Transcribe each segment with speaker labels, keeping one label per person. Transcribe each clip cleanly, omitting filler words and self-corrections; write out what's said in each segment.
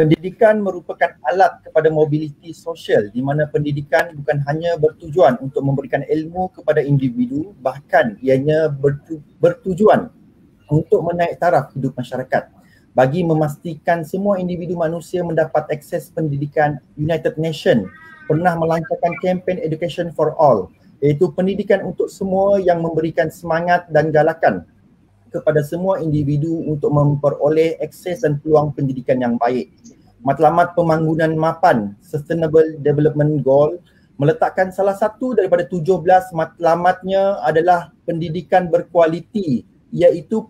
Speaker 1: Pendidikan merupakan alat kepada mobiliti sosial di mana pendidikan bukan hanya bertujuan untuk memberikan ilmu kepada individu, bahkan ianya bertujuan untuk menaik taraf hidup masyarakat. Bagi memastikan semua individu manusia mendapat akses pendidikan, United Nations pernah melancarkan kempen Education for All, iaitu pendidikan untuk semua yang memberikan semangat dan galakan kepada semua individu untuk memperoleh akses dan peluang pendidikan yang baik. Matlamat pembangunan MAPAN, Sustainable Development Goal, meletakkan salah satu daripada 17 matlamatnya adalah pendidikan berkualiti, iaitu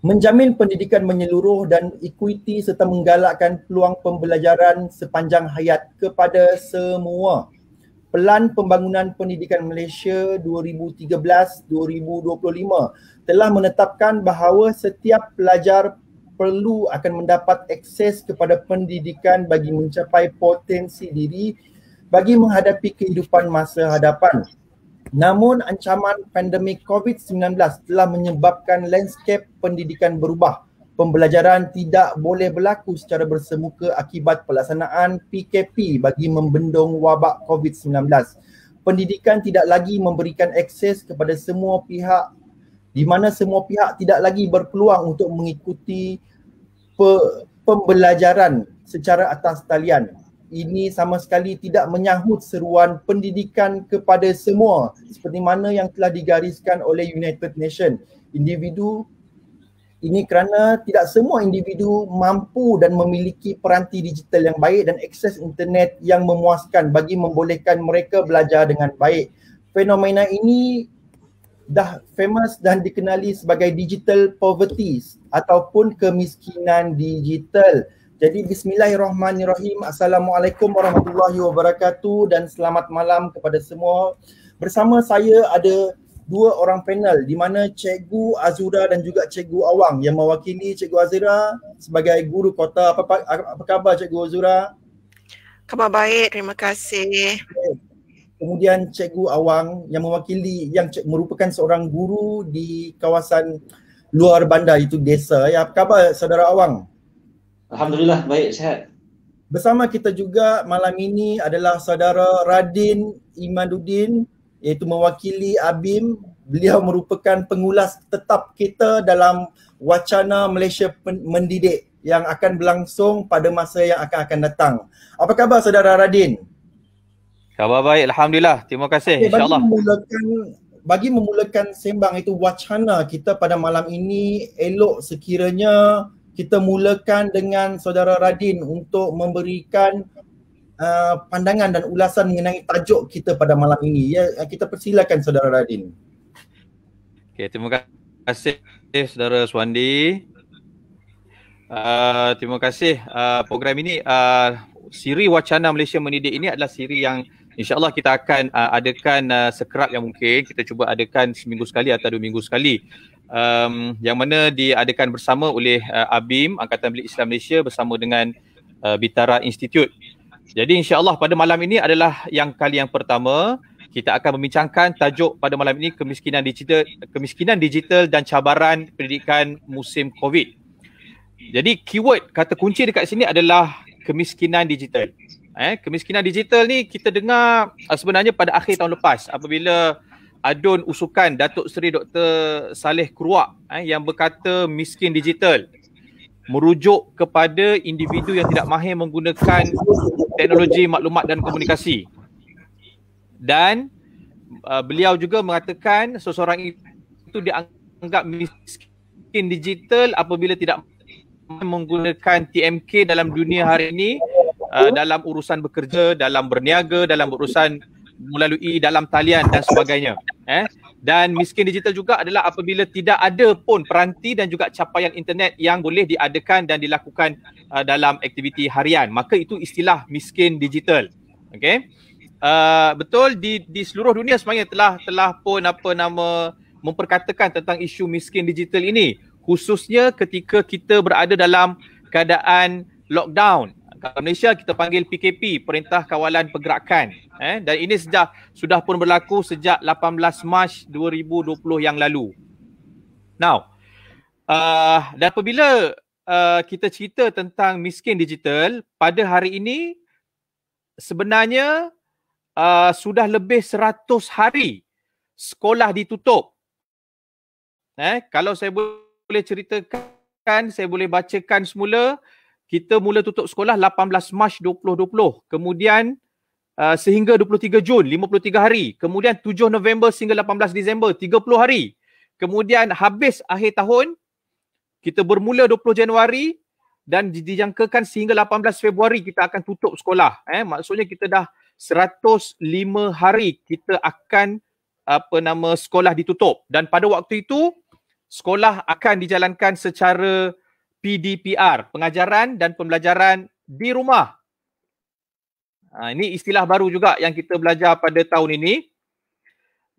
Speaker 1: menjamin pendidikan menyeluruh dan ekuiti serta menggalakkan peluang pembelajaran sepanjang hayat kepada semua. Pelan Pembangunan Pendidikan Malaysia 2013-2025 telah menetapkan bahawa setiap pelajar perlu akan mendapat akses kepada pendidikan bagi mencapai potensi diri bagi menghadapi kehidupan masa hadapan. Namun ancaman pandemik COVID-19 telah menyebabkan landscape pendidikan berubah. Pembelajaran tidak boleh berlaku secara bersemuka akibat pelaksanaan PKP bagi membendung wabak COVID-19. Pendidikan tidak lagi memberikan akses kepada semua pihak, di mana semua pihak tidak lagi berpeluang untuk mengikuti pembelajaran secara atas talian. Ini sama sekali tidak menyahut seruan pendidikan kepada semua seperti mana yang telah digariskan oleh United Nations. Ini kerana tidak semua individu mampu dan memiliki peranti digital yang baik dan akses internet yang memuaskan bagi membolehkan mereka belajar dengan baik. Fenomena ini dah famous dan dikenali sebagai digital poverty ataupun kemiskinan digital. Jadi bismillahirrahmanirrahim. Assalamualaikum warahmatullahi wabarakatuh dan selamat malam kepada semua. Bersama saya ada dua orang panel di mana Cikgu Azura dan juga Cikgu Awang yang mewakili Cikgu Azura sebagai guru kota. Apa khabar Cikgu Azura?
Speaker 2: Khabar baik, terima kasih.
Speaker 1: Kemudian Cikgu Awang yang merupakan seorang guru di kawasan luar bandar, itu desa. Ya, apa khabar saudara Awang?
Speaker 3: Alhamdulillah baik, sihat.
Speaker 1: Bersama kita juga malam ini adalah saudara Radin Imaduddin, iaitu mewakili ABIM. Beliau merupakan pengulas tetap kita dalam wacana Malaysia Mendidik yang akan berlangsung pada masa yang akan datang. Apa khabar saudara Radin?
Speaker 4: Khabar baik, alhamdulillah. Terima kasih.
Speaker 1: Okay,
Speaker 4: InsyaAllah.
Speaker 1: Bagi memulakan sembang itu wacana kita pada malam ini, elok sekiranya kita mulakan dengan saudara Radin untuk memberikan pandangan dan ulasan mengenai tajuk kita pada malam ini. Ya, kita persilakan saudara Radin.
Speaker 4: Okay, terima kasih saudara Suwandi. Terima kasih. Program ini, siri Wacana Malaysia Mendidik ini adalah siri yang insyaAllah kita akan adakan sekerap yang mungkin. Kita cuba adakan seminggu sekali atau 2 minggu sekali. Yang mana diadakan bersama oleh ABIM, Angkatan Bilik Islam Malaysia bersama dengan Bitara Institute. Jadi insyaAllah pada malam ini adalah kali yang pertama kita akan membincangkan tajuk pada malam ini kemiskinan digital dan cabaran pendidikan musim COVID. Jadi keyword kata kunci dekat sini adalah kemiskinan digital. Kemiskinan digital ni kita dengar sebenarnya pada akhir tahun lepas apabila adun usukan Datuk Seri Dr. Saleh Keruak yang berkata miskin digital merujuk kepada individu yang tidak mahir menggunakan teknologi maklumat dan komunikasi. Dan beliau juga mengatakan seseorang itu dianggap miskin digital apabila tidak menggunakan TMK dalam dunia hari ini, dalam urusan bekerja, dalam berniaga, dalam urusan melalui dalam talian dan sebagainya. Dan miskin digital juga adalah apabila tidak ada pun peranti dan juga capaian internet yang boleh diadakan dan dilakukan dalam aktiviti harian. Maka itu istilah miskin digital. Okay? Betul di seluruh dunia sebenarnya telah pun memperkatakan tentang isu miskin digital ini, khususnya ketika kita berada dalam keadaan lockdown. Kat Malaysia kita panggil PKP, Perintah Kawalan Pergerakan. Dan ini sudah pun berlaku sejak 18 Mac 2020 yang lalu. Now, dan apabila kita cerita tentang miskin digital, pada hari ini sebenarnya sudah lebih 100 hari sekolah ditutup. Kalau saya boleh ceritakan, saya boleh bacakan semula. Kita mula tutup sekolah 18 Mac 2020. Kemudian sehingga 23 Jun, 53 hari. Kemudian 7 November sehingga 18 Disember, 30 hari. Kemudian habis akhir tahun, kita bermula 20 Januari dan dijangkakan sehingga 18 Februari kita akan tutup sekolah. Maksudnya kita dah 105 hari kita akan sekolah ditutup. Dan pada waktu itu, sekolah akan dijalankan secara PDPR, pengajaran dan pembelajaran di rumah. Ini istilah baru juga yang kita belajar pada tahun ini,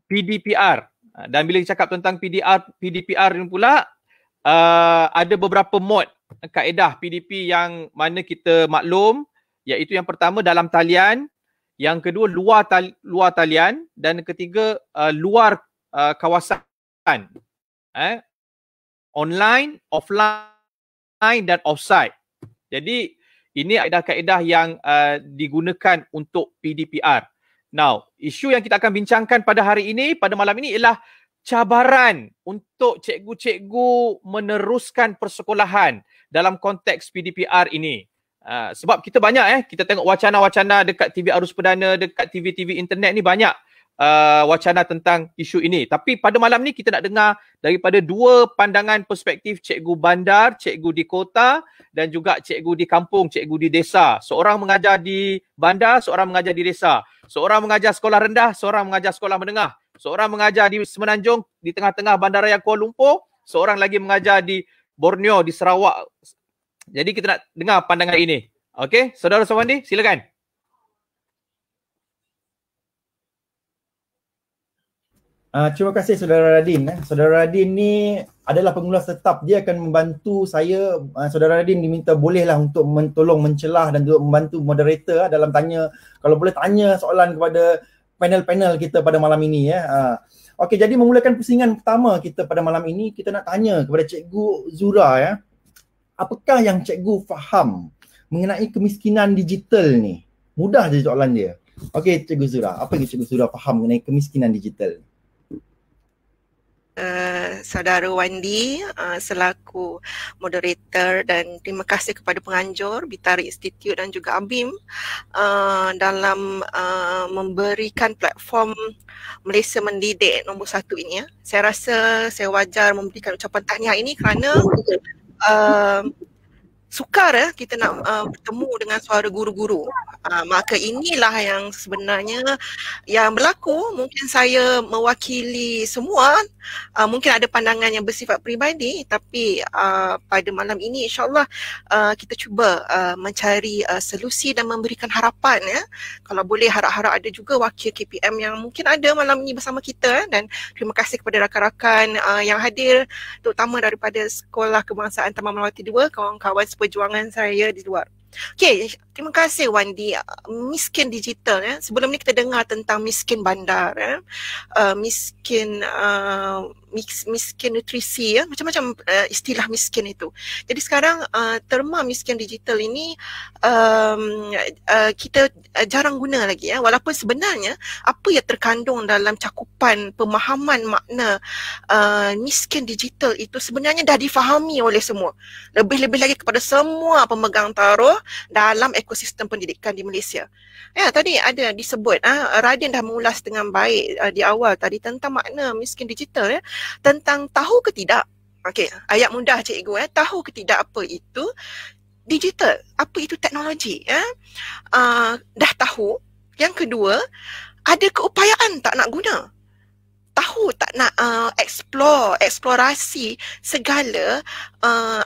Speaker 4: PDPR. Dan bila cakap tentang PDPR ini pula, ada beberapa mod kaedah PDP yang mana kita maklum, iaitu yang pertama dalam talian, yang kedua luar talian, dan ketiga luar kawasan. Online, offline dan offsite. Jadi ini kaedah-kaedah yang digunakan untuk PDPR. Now, isu yang kita akan bincangkan pada hari ini, pada malam ini ialah cabaran untuk cikgu-cikgu meneruskan persekolahan dalam konteks PDPR ini. Sebab kita banyak kita tengok wacana-wacana dekat TV Arus Perdana, dekat TV-TV internet ni banyak wacana tentang isu ini. Tapi pada malam ni kita nak dengar daripada dua pandangan perspektif cikgu bandar, cikgu di kota dan juga cikgu di kampung, cikgu di desa. Seorang mengajar di bandar, seorang mengajar di desa. Seorang mengajar sekolah rendah, seorang mengajar sekolah menengah. Seorang mengajar di Semenanjung, di tengah-tengah bandaraya Kuala Lumpur. Seorang lagi mengajar di Borneo, di Sarawak. Jadi kita nak dengar pandangan ini. Okey, Saudara Sawandi, silakan.
Speaker 1: Terima kasih Saudara Radin. Saudara Radin ni adalah pengulas tetap. Dia akan membantu saya. Saudara Radin diminta bolehlah untuk mentolong, mencelah dan juga membantu moderator dalam tanya. Kalau boleh tanya soalan kepada panel-panel kita pada malam ini Okey, jadi memulakan pusingan pertama kita pada malam ini, kita nak tanya kepada Cikgu Zura apakah yang cikgu faham mengenai kemiskinan digital ni? Mudah je soalan dia. Okey, Cikgu Zura, apa yang Cikgu Zura faham mengenai kemiskinan digital?
Speaker 2: Saudara Wandi selaku moderator, dan terima kasih kepada penganjur Bitari Institute dan juga ABIM dalam memberikan platform Malaysia Mendidik nombor 1 ini. Saya rasa saya wajar memberikan ucapan tahniah ini kerana sukar kita nak bertemu dengan suara guru-guru. Maka inilah yang sebenarnya yang berlaku. Mungkin saya mewakili semua, mungkin ada pandangan yang bersifat peribadi, tapi pada malam ini insyaAllah kita cuba mencari solusi dan memberikan harapan Kalau boleh harap-harap ada juga wakil KPM yang mungkin ada malam ini bersama kita dan terima kasih kepada rakan-rakan yang hadir, terutama daripada Sekolah Kebangsaan Taman Melawati 2, kawan-kawan perjuangan saya di luar. Okey, terima kasih Wandi. Miskin digital Sebelum ni kita dengar tentang miskin bandar miskin nutrisi macam-macam istilah miskin itu. Jadi sekarang terma miskin digital ini kita jarang guna lagi walaupun sebenarnya apa yang terkandung dalam cakupan pemahaman makna miskin digital itu sebenarnya dah difahami oleh semua. Lebih-lebih lagi kepada semua pemegang taruh dalam ekosistem pendidikan di Malaysia. Tadi ada disebut Radin dah mengulas dengan baik di awal tadi tentang makna miskin digital tentang tahu ke tidak. Okey, ayat mudah cikgu tahu ke tidak apa itu digital, apa itu teknologi dah tahu. Yang kedua, ada keupayaan tak nak guna. Tahu tak nak eksplorasi segala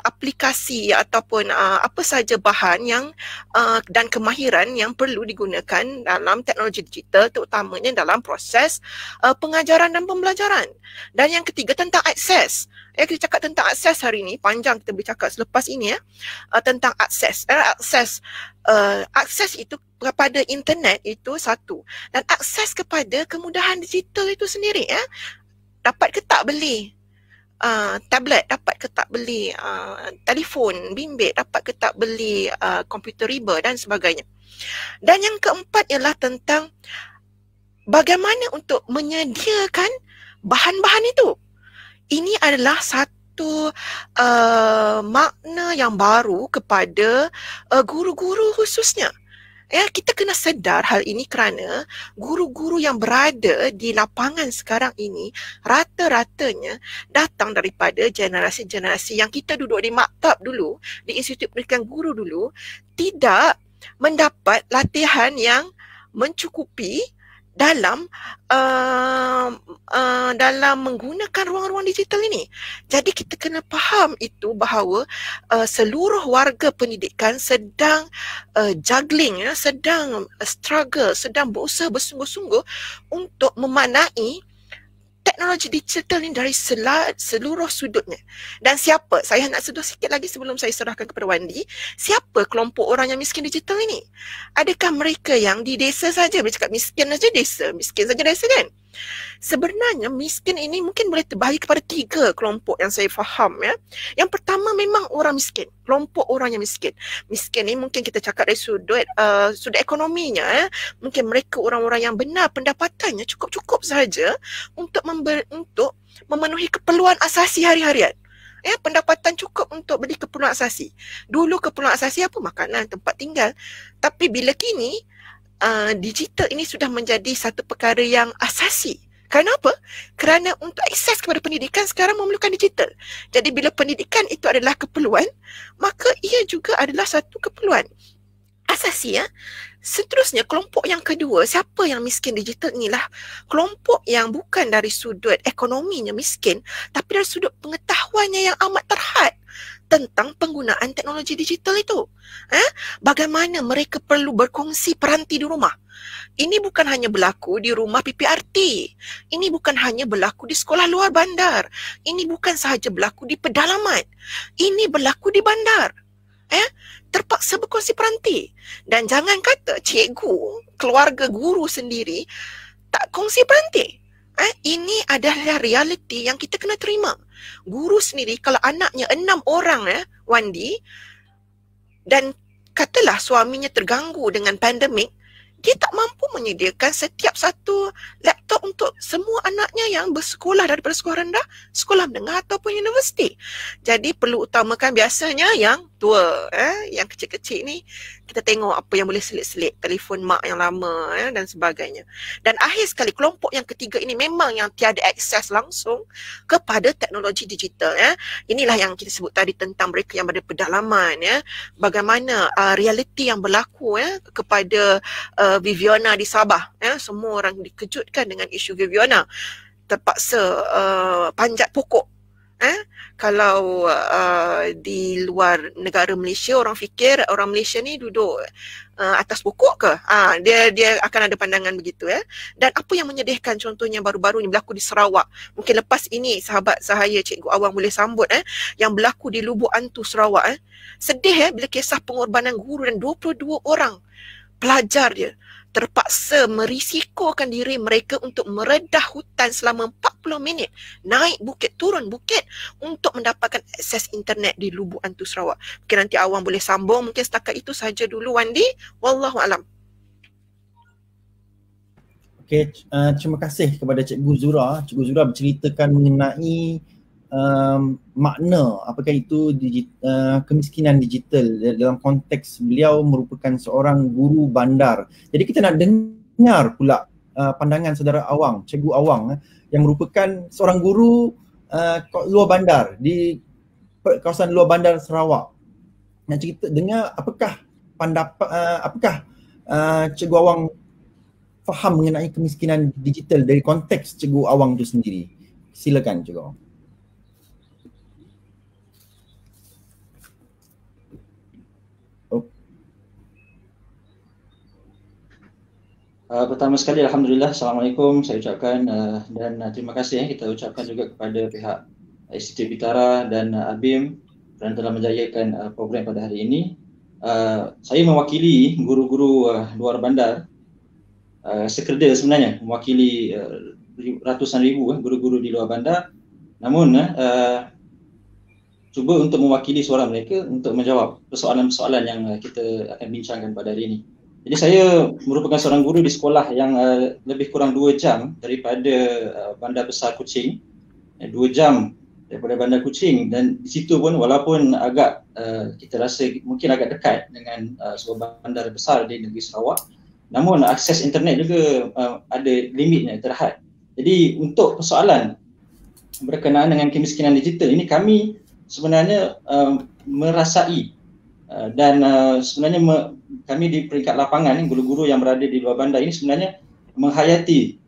Speaker 2: aplikasi ataupun apa saja bahan yang dan kemahiran yang perlu digunakan dalam teknologi digital, terutamanya dalam proses pengajaran dan pembelajaran. Dan yang ketiga tentang akses. Kita cakap tentang akses hari ini, panjang kita boleh cakap selepas ini tentang akses. Akses itu kepada internet itu satu, dan akses kepada kemudahan digital itu sendiri dapat ke tak beli tablet dapat ke tak beli, telefon bimbit dapat ke tak beli, komputer riba dan sebagainya. Dan yang keempat ialah tentang bagaimana untuk menyediakan bahan-bahan itu. Ini adalah satu makna yang baru kepada guru-guru khususnya. Ya, kita kena sedar hal ini kerana guru-guru yang berada di lapangan sekarang ini rata-ratanya datang daripada generasi-generasi yang kita duduk di maktab dulu, di Institut Pendidikan Guru dulu, tidak mendapat latihan yang mencukupi dalam dalam menggunakan ruang-ruang digital ini. Jadi kita kena faham itu bahawa seluruh warga pendidikan sedang juggling, sedang struggle, sedang berusaha bersungguh-sungguh untuk memanai teknologi digital ni dari seluruh sudutnya. Dan siapa, saya nak sedar sikit lagi sebelum saya serahkan kepada Wandi, siapa kelompok orang yang miskin digital ini? Adakah mereka yang di desa saja? Bila cakap miskin saja desa, miskin saja desa kan? Sebenarnya miskin ini mungkin boleh terbahagi kepada 3 kelompok yang saya faham ya. Yang pertama memang orang miskin, kelompok orang yang miskin. Miskin ni mungkin kita cakap dari sudut ekonominya ya. Mungkin mereka orang-orang yang benar pendapatannya cukup-cukup sahaja untuk memenuhi keperluan asasi hari-harian. Ya, pendapatan cukup untuk beli keperluan asasi. Dulu keperluan asasi apa? Makanan, tempat tinggal. Tapi bila kini digital ini sudah menjadi satu perkara yang asasi. Kenapa? Kerana untuk akses kepada pendidikan sekarang memerlukan digital. Jadi bila pendidikan itu adalah keperluan, maka ia juga adalah satu keperluan asasi ya. Seterusnya kelompok yang kedua, siapa yang miskin digital inilah kelompok yang bukan dari sudut ekonominya miskin, tapi dari sudut pengetahuannya yang amat terhad tentang penggunaan teknologi digital itu. Bagaimana mereka perlu berkongsi peranti di rumah. Ini bukan hanya berlaku di rumah PPRT. Ini bukan hanya berlaku di sekolah luar bandar. Ini bukan sahaja berlaku di pedalaman. Ini berlaku di bandar. Terpaksa berkongsi peranti. Dan jangan kata cikgu, keluarga guru sendiri tak kongsi peranti. Ini adalah realiti yang kita kena terima. Guru sendiri kalau anaknya 6 orang Wandi, dan katalah suaminya terganggu dengan pandemik, dia tak mampu menyediakan setiap satu laptop untuk semua anaknya yang bersekolah daripada sekolah rendah, sekolah menengah ataupun universiti. Jadi perlu utamakan biasanya yang tua, yang kecil-kecil ni kita tengok apa yang boleh selit-selit, telefon mak yang lama dan sebagainya. Dan akhir sekali kelompok yang ketiga ini memang yang tiada akses langsung kepada teknologi digital. Inilah yang kita sebut tadi tentang mereka yang berada pedalaman. Bagaimana realiti yang berlaku kepada Viviana di Sabah. Semua orang dikejutkan dengan isu Viviana. Terpaksa panjat pokok. Kalau di luar negara Malaysia, orang fikir orang Malaysia ni duduk atas pokok ke? Dia akan ada pandangan begitu. Dan apa yang menyedihkan contohnya baru-baru ni berlaku di Sarawak. Mungkin lepas ini sahabat saya Cikgu Awang boleh sambut yang berlaku di Lubuk Antu Sarawak. Sedih bila kisah pengorbanan guru dan 22 orang pelajar dia terpaksa merisikokan diri mereka untuk meredah hutan selama 40 minit, naik bukit, turun bukit untuk mendapatkan akses internet di Lubuk Antu Sarawak. Mungkin nanti Awang boleh sambung, mungkin setakat itu saja dulu Wandi. Wallahualam.
Speaker 1: Okey, terima kasih kepada Cikgu Zura. Cikgu Zura berceritakan mengenai makna apakah itu kemiskinan digital dalam konteks beliau merupakan seorang guru bandar. Jadi kita nak dengar pula pandangan saudara Awang, Cikgu Awang yang merupakan seorang guru luar bandar di kawasan luar bandar Sarawak. Nak cerita dengar apakah Cikgu Awang faham mengenai kemiskinan digital dari konteks Cikgu Awang itu sendiri. Silakan Cikgu Awang.
Speaker 3: Pertama sekali Alhamdulillah, Assalamualaikum saya ucapkan dan terima kasih kita ucapkan juga kepada pihak Institut Pitara dan ABIM kerana telah menjayakan program pada hari ini. Saya mewakili guru-guru luar bandar, sekerja sebenarnya, mewakili ratusan ribu guru-guru di luar bandar Namun cuba untuk mewakili suara mereka untuk menjawab persoalan-persoalan yang kita akan bincangkan pada hari ini. Jadi saya merupakan seorang guru di sekolah yang lebih kurang 2 jam daripada Bandar Besar Kuching. 2 jam daripada Bandar Kuching, dan di situ pun walaupun agak kita rasa mungkin agak dekat dengan sebuah bandar besar di negeri Sarawak, namun akses internet juga ada limitnya, terhad. Jadi untuk persoalan berkenaan dengan kemiskinan digital ini, kami sebenarnya merasai dan sebenarnya kami di peringkat lapangan, guru-guru yang berada di luar bandar ini sebenarnya menghayati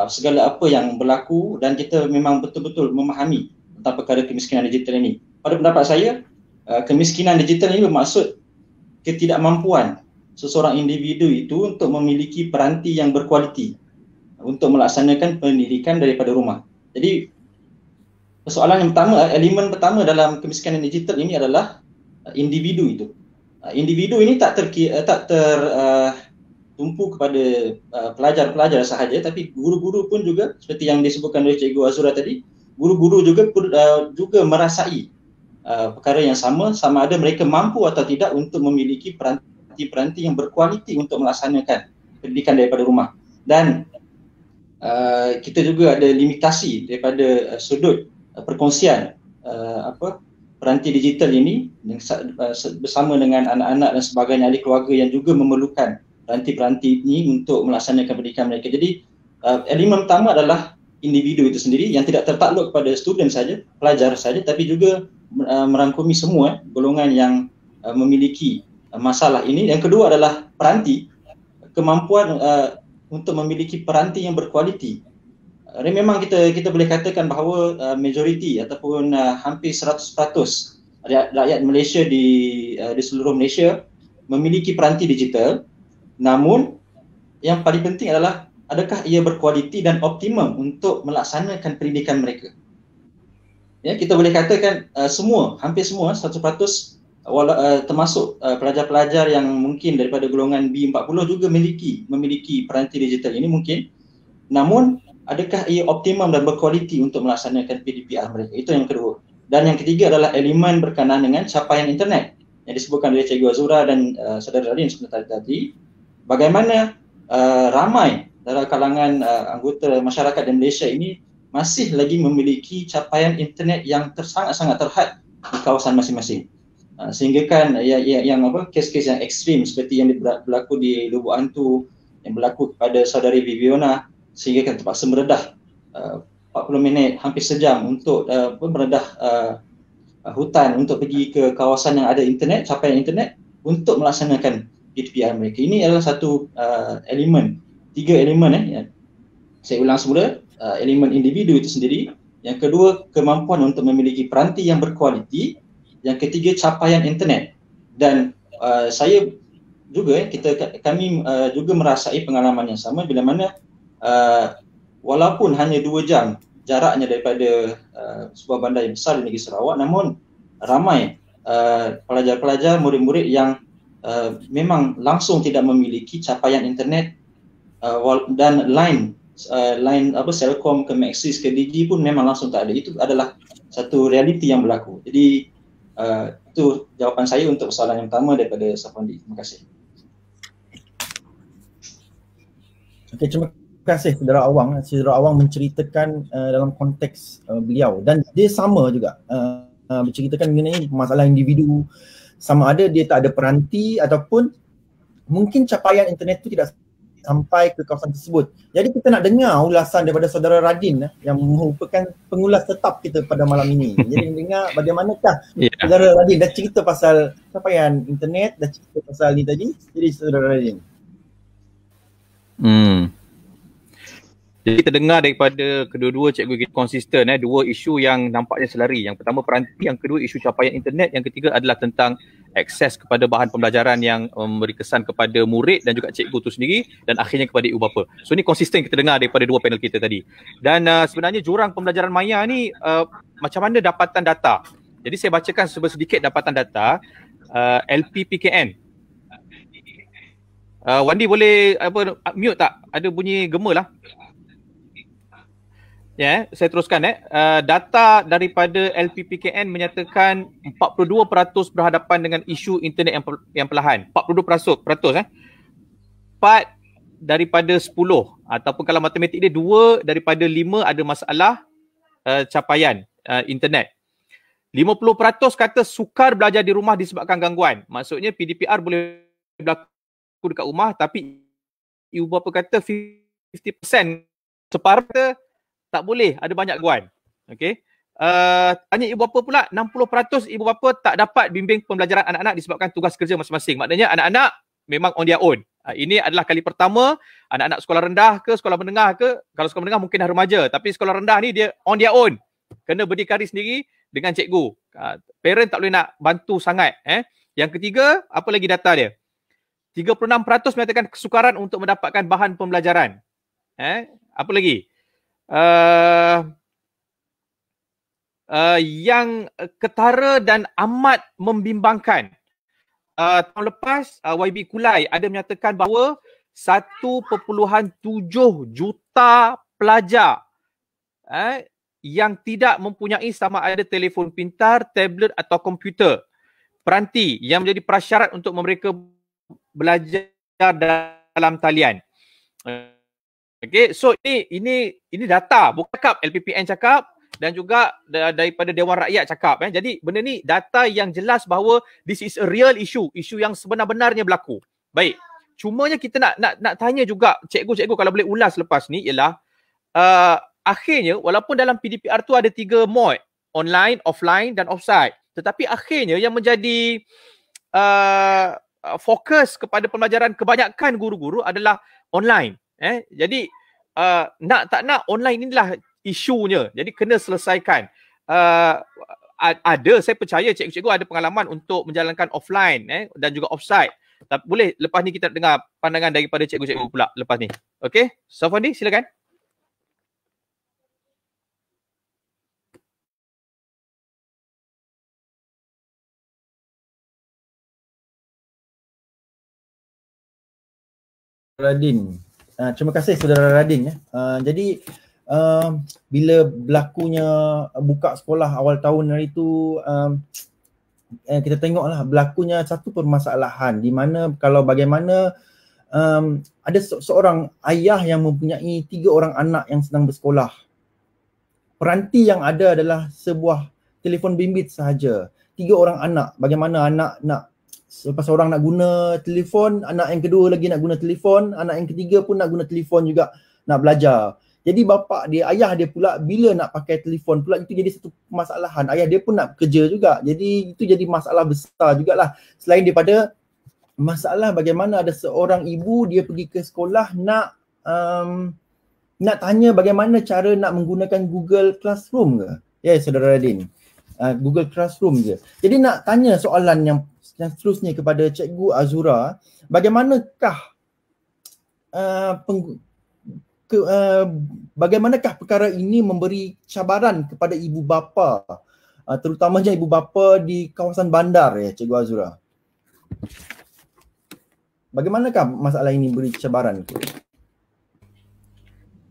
Speaker 3: segala apa yang berlaku, dan kita memang betul-betul memahami tentang perkara kemiskinan digital ini. Pada pendapat saya, kemiskinan digital ini bermaksud ketidakmampuan seseorang individu itu untuk memiliki peranti yang berkualiti untuk melaksanakan pendidikan daripada rumah. Jadi persoalan yang pertama, elemen pertama dalam kemiskinan digital ini adalah individu itu. Individu ini tak tertumpu kepada pelajar-pelajar sahaja, tapi guru-guru pun juga seperti yang disebutkan oleh Cikgu Azura tadi, guru-guru juga merasai perkara yang sama ada mereka mampu atau tidak untuk memiliki peranti yang berkualiti untuk melaksanakan pendidikan daripada rumah. Dan kita juga ada limitasi daripada sudut perkongsian peranti digital ini bersama dengan anak-anak dan sebagainya, ahli keluarga yang juga memerlukan peranti-peranti ini untuk melaksanakan pendidikan mereka. Jadi elemen pertama adalah individu itu sendiri yang tidak tertakluk kepada student saja, pelajar saja, tapi juga merangkumi semua golongan yang memiliki masalah ini. Yang kedua adalah peranti, kemampuan untuk memiliki peranti yang berkualiti. Memang kita boleh katakan bahawa majoriti ataupun hampir 100% rakyat Malaysia di seluruh Malaysia memiliki peranti digital. Namun yang paling penting adalah adakah ia berkualiti dan optimum untuk melaksanakan pendidikan mereka. Ya, kita boleh katakan hampir semua 100% termasuk pelajar-pelajar yang mungkin daripada golongan B40 juga memiliki peranti digital ini mungkin. Namun adakah ia optimum dan berkualiti untuk melaksanakan PDPR mereka? Itu yang kedua. Dan yang ketiga adalah elemen berkenaan dengan capaian internet yang disebutkan oleh Cikgu Azura dan saudara Radin sebentar tadi. Bagaimana ramai dalam kalangan anggota masyarakat di Malaysia ini masih lagi memiliki capaian internet yang sangat-sangat terhad di kawasan masing-masing. Sehingga kan kes-kes yang ekstrim seperti yang berlaku di Lubuk Hantu, yang berlaku kepada saudari Viviana, sehingga kan terpaksa meredah 40 minit, hampir sejam untuk meredah hutan untuk pergi ke kawasan yang ada internet, capaian internet untuk melaksanakan PDPR mereka. Ini adalah satu elemen, 3 elemen ya. Saya ulang semula, elemen individu itu sendiri. Yang kedua, kemampuan untuk memiliki peranti yang berkualiti. Yang ketiga, capaian internet. Dan saya juga, kami juga merasai pengalaman yang sama bila mana walaupun hanya 2 jam jaraknya daripada sebuah bandar yang besar di negeri Sarawak, namun ramai pelajar-pelajar, murid-murid yang memang langsung tidak memiliki capaian internet dan line Celcom ke Maxis ke Digi pun memang langsung tak ada. Itu adalah satu realiti yang berlaku. Jadi itu jawapan saya untuk soalan yang pertama daripada Safandi. Terima kasih.
Speaker 1: Okey, terima kasih saudara Awang. Saudara Awang menceritakan dalam konteks beliau, dan dia sama juga menceritakan mengenai masalah individu, sama ada dia tak ada peranti ataupun mungkin capaian internet itu tidak sampai ke kawasan tersebut. Jadi kita nak dengar ulasan daripada saudara Radin yang merupakan pengulas tetap kita pada malam ini. Jadi dengar bagaimanakah saudara Radin dah cerita pasal capaian internet, dah cerita pasal ni tadi. Jadi saudara Radin.
Speaker 4: Jadi kita dengar daripada kedua-dua cikgu kita konsisten dua isu yang nampaknya selari. Yang pertama peranti, yang kedua isu capaian internet, yang ketiga adalah tentang akses kepada bahan pembelajaran yang memberi kesan kepada murid dan juga cikgu itu sendiri, dan akhirnya kepada ibu bapa. So ni konsisten kita dengar daripada dua panel kita tadi. Dan sebenarnya jurang pembelajaran maya ni macam mana dapatan data. Jadi saya bacakan sedikit dapatan data LPPKN. Wandi boleh mute tak? Ada bunyi gema lah. Ya, saya teruskan data daripada LPPKN menyatakan 42% berhadapan dengan isu internet yang perlahan. 42%. 4 daripada 10 ataupun kalau matematik dia 2 daripada 5 ada masalah capaian internet. 50% kata sukar belajar di rumah disebabkan gangguan. Maksudnya PDPR boleh berlaku dekat rumah, tapi ibu bapa kata 50%, separuh kata tak boleh, ada banyak gangguan. Okey. Tanya ibu bapa pula, 60% ibu bapa tak dapat bimbing pembelajaran anak-anak disebabkan tugas kerja masing-masing. Maknanya anak-anak memang on their own. Ini adalah kali pertama anak-anak sekolah rendah ke sekolah menengah ke, kalau sekolah menengah mungkin dah remaja, tapi sekolah rendah ni dia on their own. Kena berdikari sendiri dengan cikgu. Parent tak boleh nak bantu sangat. Yang ketiga, apa lagi data dia? 36% menyatakan kesukaran untuk mendapatkan bahan pembelajaran. Apa lagi? Yang ketara dan amat membimbangkan. Tahun lepas YB Kulai ada menyatakan bahawa 1.7 juta pelajar yang tidak mempunyai sama ada telefon pintar, tablet atau komputer peranti yang menjadi prasyarat untuk mereka belajar dalam talian. Okey, so ini data, bukan cakap LPPN cakap dan juga daripada Dewan Rakyat cakap. Jadi benda ni data yang jelas bahawa this is a real issue, isu yang sebenar-benarnya berlaku. Baik, cumanya kita nak tanya juga cikgu-cikgu kalau boleh ulas lepas ni ialah akhirnya walaupun dalam PDPR tu ada 3 mod, online, offline dan offsite, tetapi akhirnya yang menjadi fokus kepada pembelajaran kebanyakan guru-guru adalah online. Jadi nak tak nak online inilah isunya. Jadi kena selesaikan. Saya percaya cikgu-cikgu ada pengalaman untuk menjalankan offline dan juga offsite. Tapi boleh lepas ni kita dengar pandangan daripada cikgu-cikgu pula lepas ni. Okey, Safwandi silakan.
Speaker 1: Radin. Terima kasih saudara Radin. Jadi bila berlakunya buka sekolah awal tahun hari itu, kita tengoklah berlakunya satu permasalahan di mana kalau bagaimana ada seorang ayah yang mempunyai 3 orang anak yang sedang bersekolah. Peranti yang ada adalah sebuah telefon bimbit sahaja. 3 orang anak, bagaimana anak nak selepas seorang nak guna telefon, anak yang kedua lagi nak guna telefon, anak yang ketiga pun nak guna telefon juga nak belajar. Jadi bapa dia, ayah dia pula bila nak pakai telefon pula itu jadi satu permasalahan. Ayah dia pun nak kerja juga. Jadi itu jadi masalah besar jugalah. Selain daripada masalah bagaimana ada seorang ibu dia pergi ke sekolah nak tanya bagaimana cara nak menggunakan Google Classroom ke? Ya, saudara Radin. Google Classroom je. Jadi nak tanya soalan yang seterusnya kepada Cikgu Azura, bagaimanakah bagaimanakah perkara ini memberi cabaran kepada ibu bapa, terutamanya ibu bapa di kawasan bandar ya Cikgu Azura? Bagaimanakah masalah ini beri cabaran?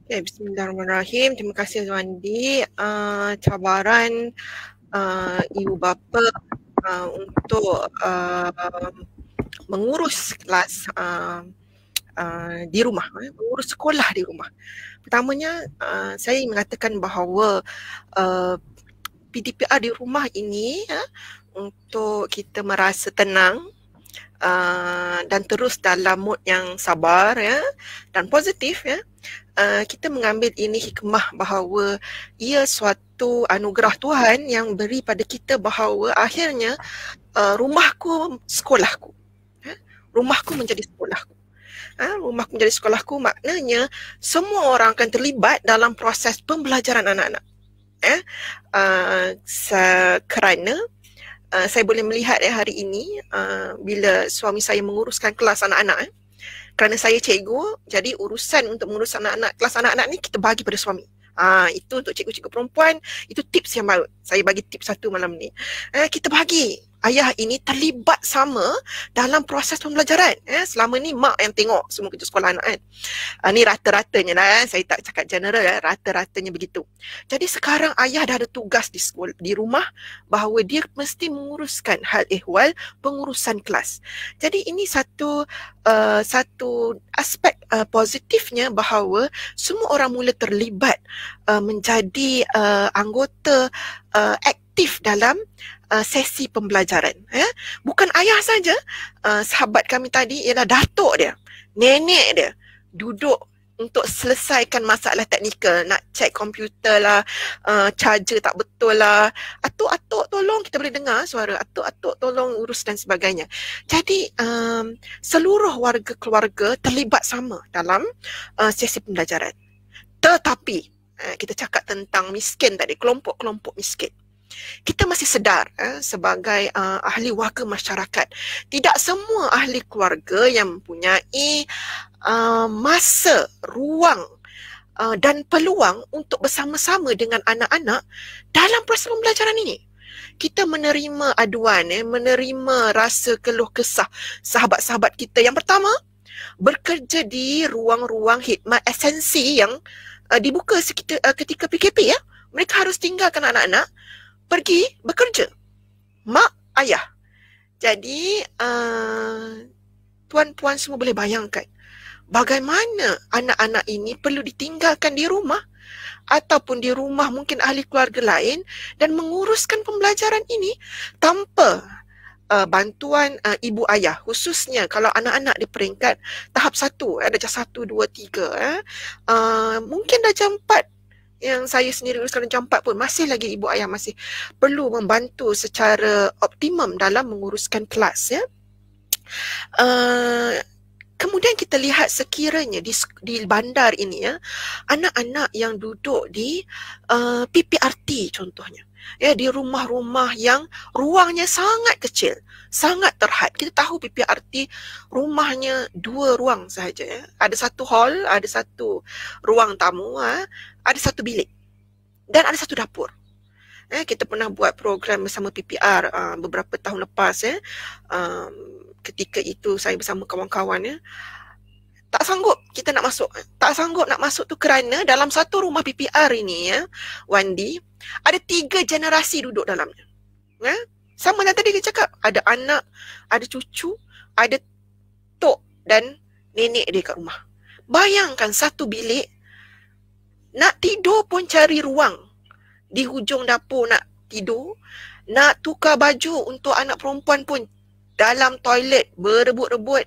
Speaker 2: Okay, bismillahirrahmanirrahim. Terima kasih Zwandi. Cabaran ibu bapa untuk mengurus kelas di rumah, mengurus sekolah di rumah. Pertamanya saya mengatakan bahawa PDPR di rumah ini untuk kita merasa tenang dan terus dalam mood yang sabar dan positif kita mengambil ini hikmah bahawa ia suatu anugerah Tuhan yang beri pada kita bahawa akhirnya rumahku sekolahku. Rumahku menjadi sekolahku. Rumahku menjadi sekolahku maknanya semua orang akan terlibat dalam proses pembelajaran anak-anak. Kerana saya boleh melihat hari ini bila suami saya menguruskan kelas anak-anak. Kerana saya cikgu, jadi urusan untuk mengurus anak-anak, kelas anak-anak ni kita bagi pada suami. Itu untuk cikgu-cikgu perempuan, itu tips yang baru. Saya bagi tips satu malam ni. Kita bagi ayah ini terlibat sama dalam proses pembelajaran. Selama ni mak yang tengok semua kerja sekolah anak kan. Ni rata-ratanya lah, saya tak cakap general, rata-ratanya begitu. Jadi sekarang ayah dah ada tugas di sekolah, di rumah, bahawa dia mesti menguruskan hal ehwal pengurusan kelas. Jadi ini satu aspek positifnya bahawa semua orang mula terlibat menjadi anggota aktif dalam sesi pembelajaran. Bukan ayah saja, sahabat kami tadi ialah datuk dia, nenek dia duduk untuk selesaikan masalah teknikal, nak cek komputer lah, charger tak betul lah, atuk-atuk tolong, kita boleh dengar suara atuk-atuk tolong urus dan sebagainya. Jadi seluruh warga keluarga terlibat sama dalam sesi pembelajaran. Tetapi kita cakap tentang miskin tadi, kelompok-kelompok miskin. Kita masih sedar sebagai ahli warga masyarakat, tidak semua ahli keluarga yang mempunyai masa, ruang dan peluang untuk bersama-sama dengan anak-anak dalam proses pembelajaran ini. Kita menerima aduan, menerima rasa keluh kesah sahabat-sahabat kita. Yang pertama, bekerja di ruang-ruang khidmat esensi yang dibuka ketika PKP. Mereka harus tinggalkan anak-anak, pergi bekerja. Mak, ayah. Jadi, tuan-puan semua boleh bayangkan bagaimana anak-anak ini perlu ditinggalkan di rumah ataupun di rumah mungkin ahli keluarga lain dan menguruskan pembelajaran ini tanpa bantuan ibu ayah, khususnya kalau anak-anak di peringkat tahap 1, darjah 1, 2, 3, mungkin darjah 4 yang saya sendiri uruskan darjah 4 pun masih lagi ibu ayah masih perlu membantu secara optimum dalam menguruskan kelas. Kemudian kita lihat sekiranya di bandar ini, anak-anak yang duduk di PPRT contohnya, di rumah-rumah yang ruangnya sangat kecil, sangat terhad. Kita tahu PPRT rumahnya 2 ruang sahaja. Ada satu hall, ada satu ruang tamu, ada satu bilik dan ada satu dapur. Kita pernah buat program bersama PPR beberapa tahun lepas. Ketika itu saya bersama kawan-kawan, tak sanggup kita nak masuk. Tak sanggup nak masuk tu kerana dalam satu rumah PPR ini, Wandi, ada 3 generasi duduk dalamnya. Sama yang tadi kita cakap, ada anak, ada cucu, ada tok dan nenek dia kat rumah. Bayangkan satu bilik, nak tidur pun cari ruang. Di hujung dapur nak tidur, nak tukar baju untuk anak perempuan pun dalam toilet berebut-rebut,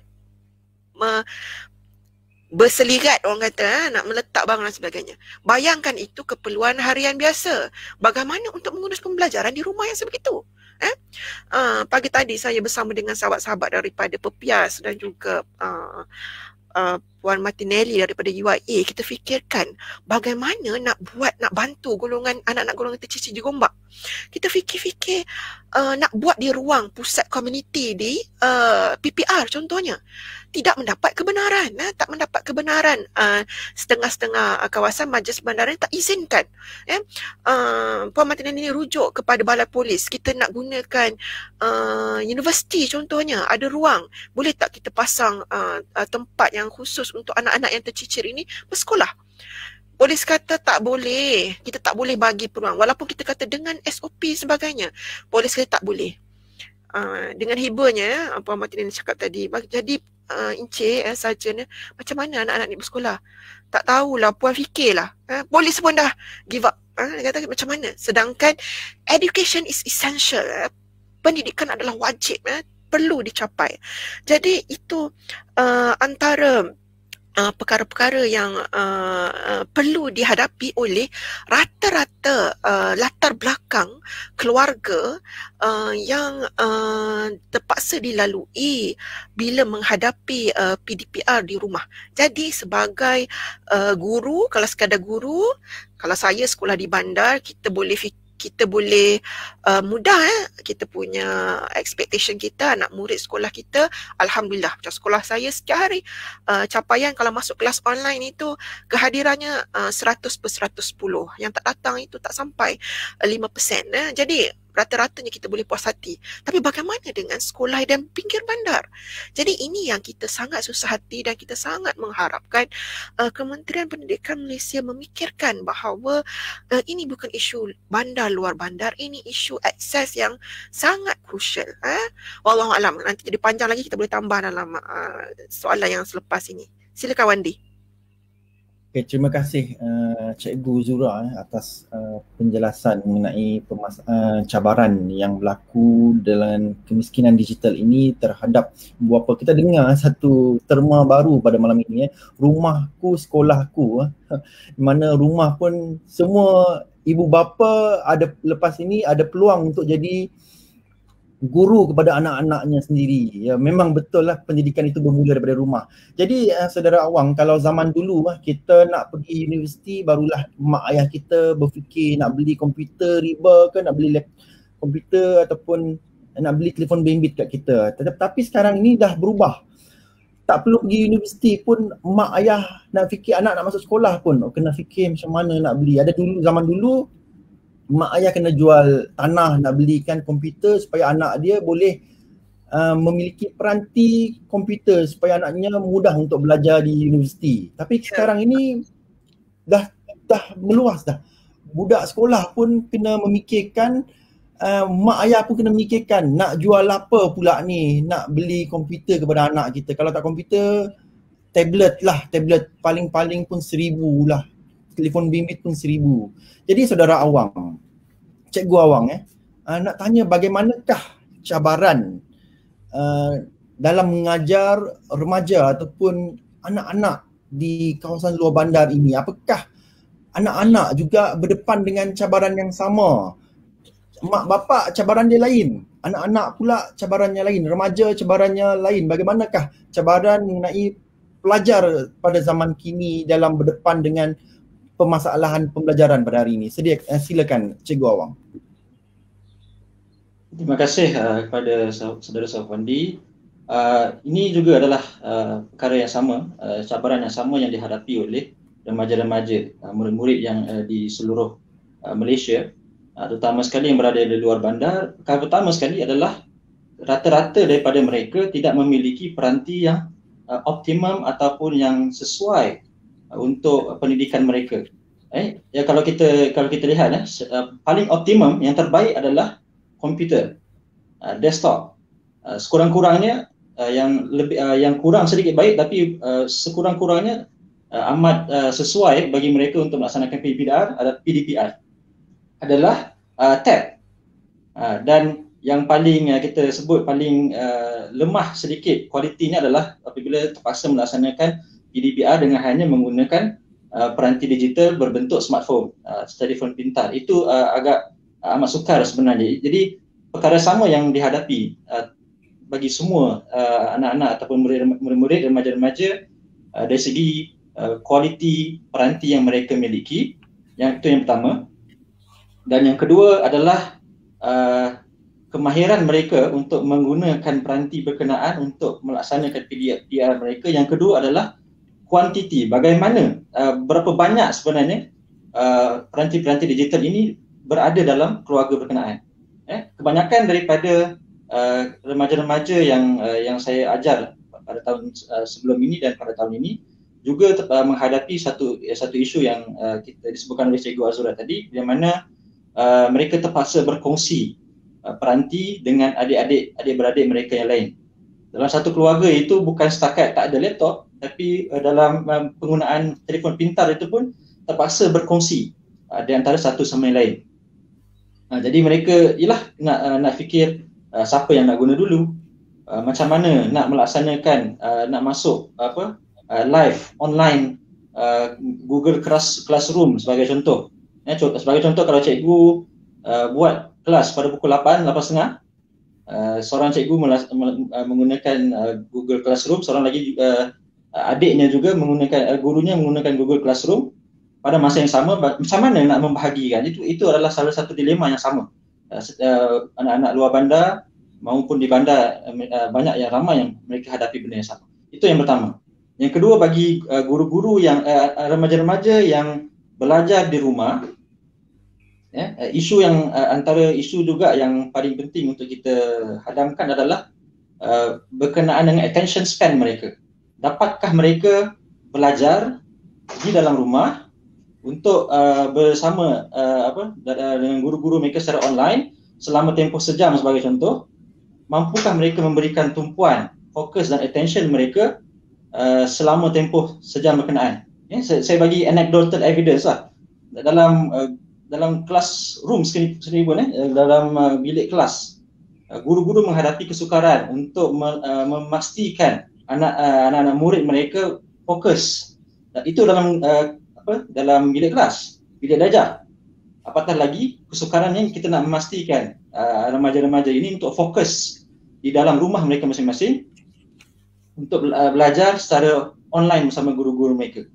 Speaker 2: berselirat orang kata, nak meletak barang dan sebagainya. Bayangkan itu keperluan harian biasa. Bagaimana untuk mengurus pembelajaran di rumah yang sebegitu? Pagi tadi saya bersama dengan sahabat-sahabat daripada Pepias dan juga Puan Martinelli daripada UIA, kita fikirkan bagaimana nak bantu golongan anak-anak golongan tercicir di Gombak. Kita fikir-fikir nak buat di ruang pusat komuniti di PPR contohnya. Tidak mendapat kebenaran, tak mendapat kebenaran. Setengah-setengah kawasan majlis bandaran tak izinkan. Puan Martinelli ini rujuk kepada balai polis. Kita nak gunakan universiti contohnya, ada ruang. Boleh tak kita pasang tempat yang khusus untuk anak-anak yang tercicir ini bersekolah? Polis kata tak boleh, kita tak boleh bagi peluang. Walaupun kita kata dengan SOP sebagainya, polis kata tak boleh. Dengan hibahnya, Puan Martinelli cakap tadi, jadi Encik sarjan, macam mana anak-anak ni bersekolah? Tak tahulah, Puan fikirlah. Polis pun dah give up. Dia kata macam mana? Sedangkan education is essential. Pendidikan adalah wajib, perlu dicapai. Jadi itu antara perkara-perkara yang perlu dihadapi oleh rata-rata latar belakang keluarga yang terpaksa dilalui bila menghadapi PDPR di rumah. Jadi sebagai guru, kalau sekadar guru, kalau saya sekolah di bandar, kita boleh mudah kita punya expectation kita, anak murid sekolah kita, Alhamdulillah. Macam sekolah saya setiap hari capaian kalau masuk kelas online itu kehadirannya 100/110. Yang tak datang itu tak sampai 5%. Jadi rata-ratanya kita boleh puas hati. Tapi bagaimana dengan sekolah dan pinggir bandar? Jadi ini yang kita sangat susah hati dan kita sangat mengharapkan Kementerian Pendidikan Malaysia memikirkan bahawa ini bukan isu bandar luar bandar, ini isu akses yang sangat crucial. Wallahualam, nanti jadi panjang lagi, kita boleh tambah dalam soalan yang selepas ini. Silakan Wandi.
Speaker 1: Okay, terima kasih Cikgu Zura atas penjelasan mengenai cabaran yang berlaku dalam kemiskinan digital ini terhadap apa kita dengar satu terma baru pada malam ini, rumahku sekolahku, di mana rumah pun semua ibu bapa ada lepas ini ada peluang untuk jadi guru kepada anak-anaknya sendiri. Ya, memang betul lah pendidikan itu bermula daripada rumah. Jadi saudara awang, kalau zaman dulu kita nak pergi universiti barulah mak ayah kita berfikir nak beli komputer riba ke, nak beli komputer ataupun nak beli telefon bimbit kat kita. Tapi sekarang ini dah berubah. Tak perlu pergi universiti pun mak ayah nak fikir anak nak masuk sekolah pun kena fikir macam mana nak beli. Ada dulu, zaman dulu mak ayah kena jual tanah nak belikan komputer supaya anak dia boleh memiliki peranti komputer supaya anaknya mudah untuk belajar di universiti. Tapi sekarang ini dah meluas dah. Budak sekolah pun kena memikirkan, mak ayah pun kena memikirkan nak jual apa pula ni, nak beli komputer kepada anak kita. Kalau tak komputer, tablet lah, tablet paling-paling pun 1,000 lah. Telefon bimbit pun 1,000. Jadi saudara awang, cikgu awang nak tanya bagaimanakah cabaran dalam mengajar remaja ataupun anak-anak di kawasan luar bandar ini? Apakah anak-anak juga berdepan dengan cabaran yang sama? Mak bapak cabaran dia lain, anak-anak pula cabarannya lain, remaja cabarannya lain. Bagaimanakah cabaran mengenai pelajar pada zaman kini dalam berdepan dengan permasalahan pembelajaran pada hari ini? Silakan Cikgu Awang.
Speaker 3: Terima kasih kepada saudara Wandi. Ini juga adalah perkara yang sama, cabaran yang sama yang dihadapi oleh remaja-remaja, murid-murid yang di seluruh Malaysia, terutama sekali yang berada di luar bandar. Perkara pertama sekali adalah rata-rata daripada mereka tidak memiliki peranti yang optimum ataupun yang sesuai untuk pendidikan mereka. Ya, kalau kita lihat paling optimum, yang terbaik adalah komputer, desktop. Sekurang-kurangnya yang kurang sedikit baik, tapi sekurang-kurangnya amat sesuai bagi mereka untuk melaksanakan PDPR adalah tab. Dan yang paling kita sebut paling lemah sedikit kualitinya adalah apabila terpaksa melaksanakan PDPR dengan hanya menggunakan peranti digital berbentuk smartphone, telefon pintar. Itu agak amat sukar sebenarnya. Jadi perkara sama yang dihadapi bagi semua anak-anak ataupun murid-murid, remaja-remaja dari segi kualiti peranti yang mereka miliki. Itu yang pertama. Dan yang kedua adalah kemahiran mereka untuk menggunakan peranti berkenaan untuk melaksanakan PDPR mereka. Yang kedua adalah kuantiti, bagaimana berapa banyak sebenarnya peranti-peranti digital ini berada dalam keluarga berkenaan. Kebanyakan daripada remaja-remaja yang saya ajar pada tahun sebelum ini dan pada tahun ini juga menghadapi satu isu yang kita disebutkan oleh Cikgu Azura tadi, di mana mereka terpaksa berkongsi peranti dengan adik-beradik mereka yang lain. Dalam satu keluarga itu bukan setakat tak ada laptop, tapi dalam penggunaan telefon pintar itu pun terpaksa berkongsi di antara satu sama yang lain. Jadi mereka nak fikir siapa yang nak guna dulu, macam mana nak melaksanakan nak masuk live online Google Classroom sebagai contoh. Sebagai contoh, kalau cikgu buat kelas pada pukul 8:30, seorang cikgu menggunakan Google Classroom, seorang lagi adiknya juga gurunya menggunakan Google Classroom pada masa yang sama. Macam mana nak membahagikan? Itu adalah salah satu dilema yang sama. Anak-anak luar bandar maupun di bandar banyak yang ramai yang mereka hadapi benda yang sama. Itu yang pertama. Yang kedua, bagi guru-guru yang remaja-remaja yang belajar di rumah, Isu yang antara isu juga yang paling penting untuk kita hadamkan adalah berkenaan dengan attention span mereka. Dapatkah mereka belajar di dalam rumah untuk bersama dengan guru-guru mereka secara online selama tempoh sejam sebagai contoh? Mampukah mereka memberikan tumpuan, fokus dan attention mereka selama tempoh sejam berkenaan? Saya bagi anecdotal evidence lah. Dalam classroom sendiri pun, dalam bilik kelas, guru-guru menghadapi kesukaran untuk memastikan anak-anak murid mereka fokus. Itu dalam bilik kelas, bilik belajar. Apatah lagi kesukaran yang kita nak memastikan remaja-remaja ini untuk fokus di dalam rumah mereka masing-masing untuk belajar secara online bersama guru-guru mereka.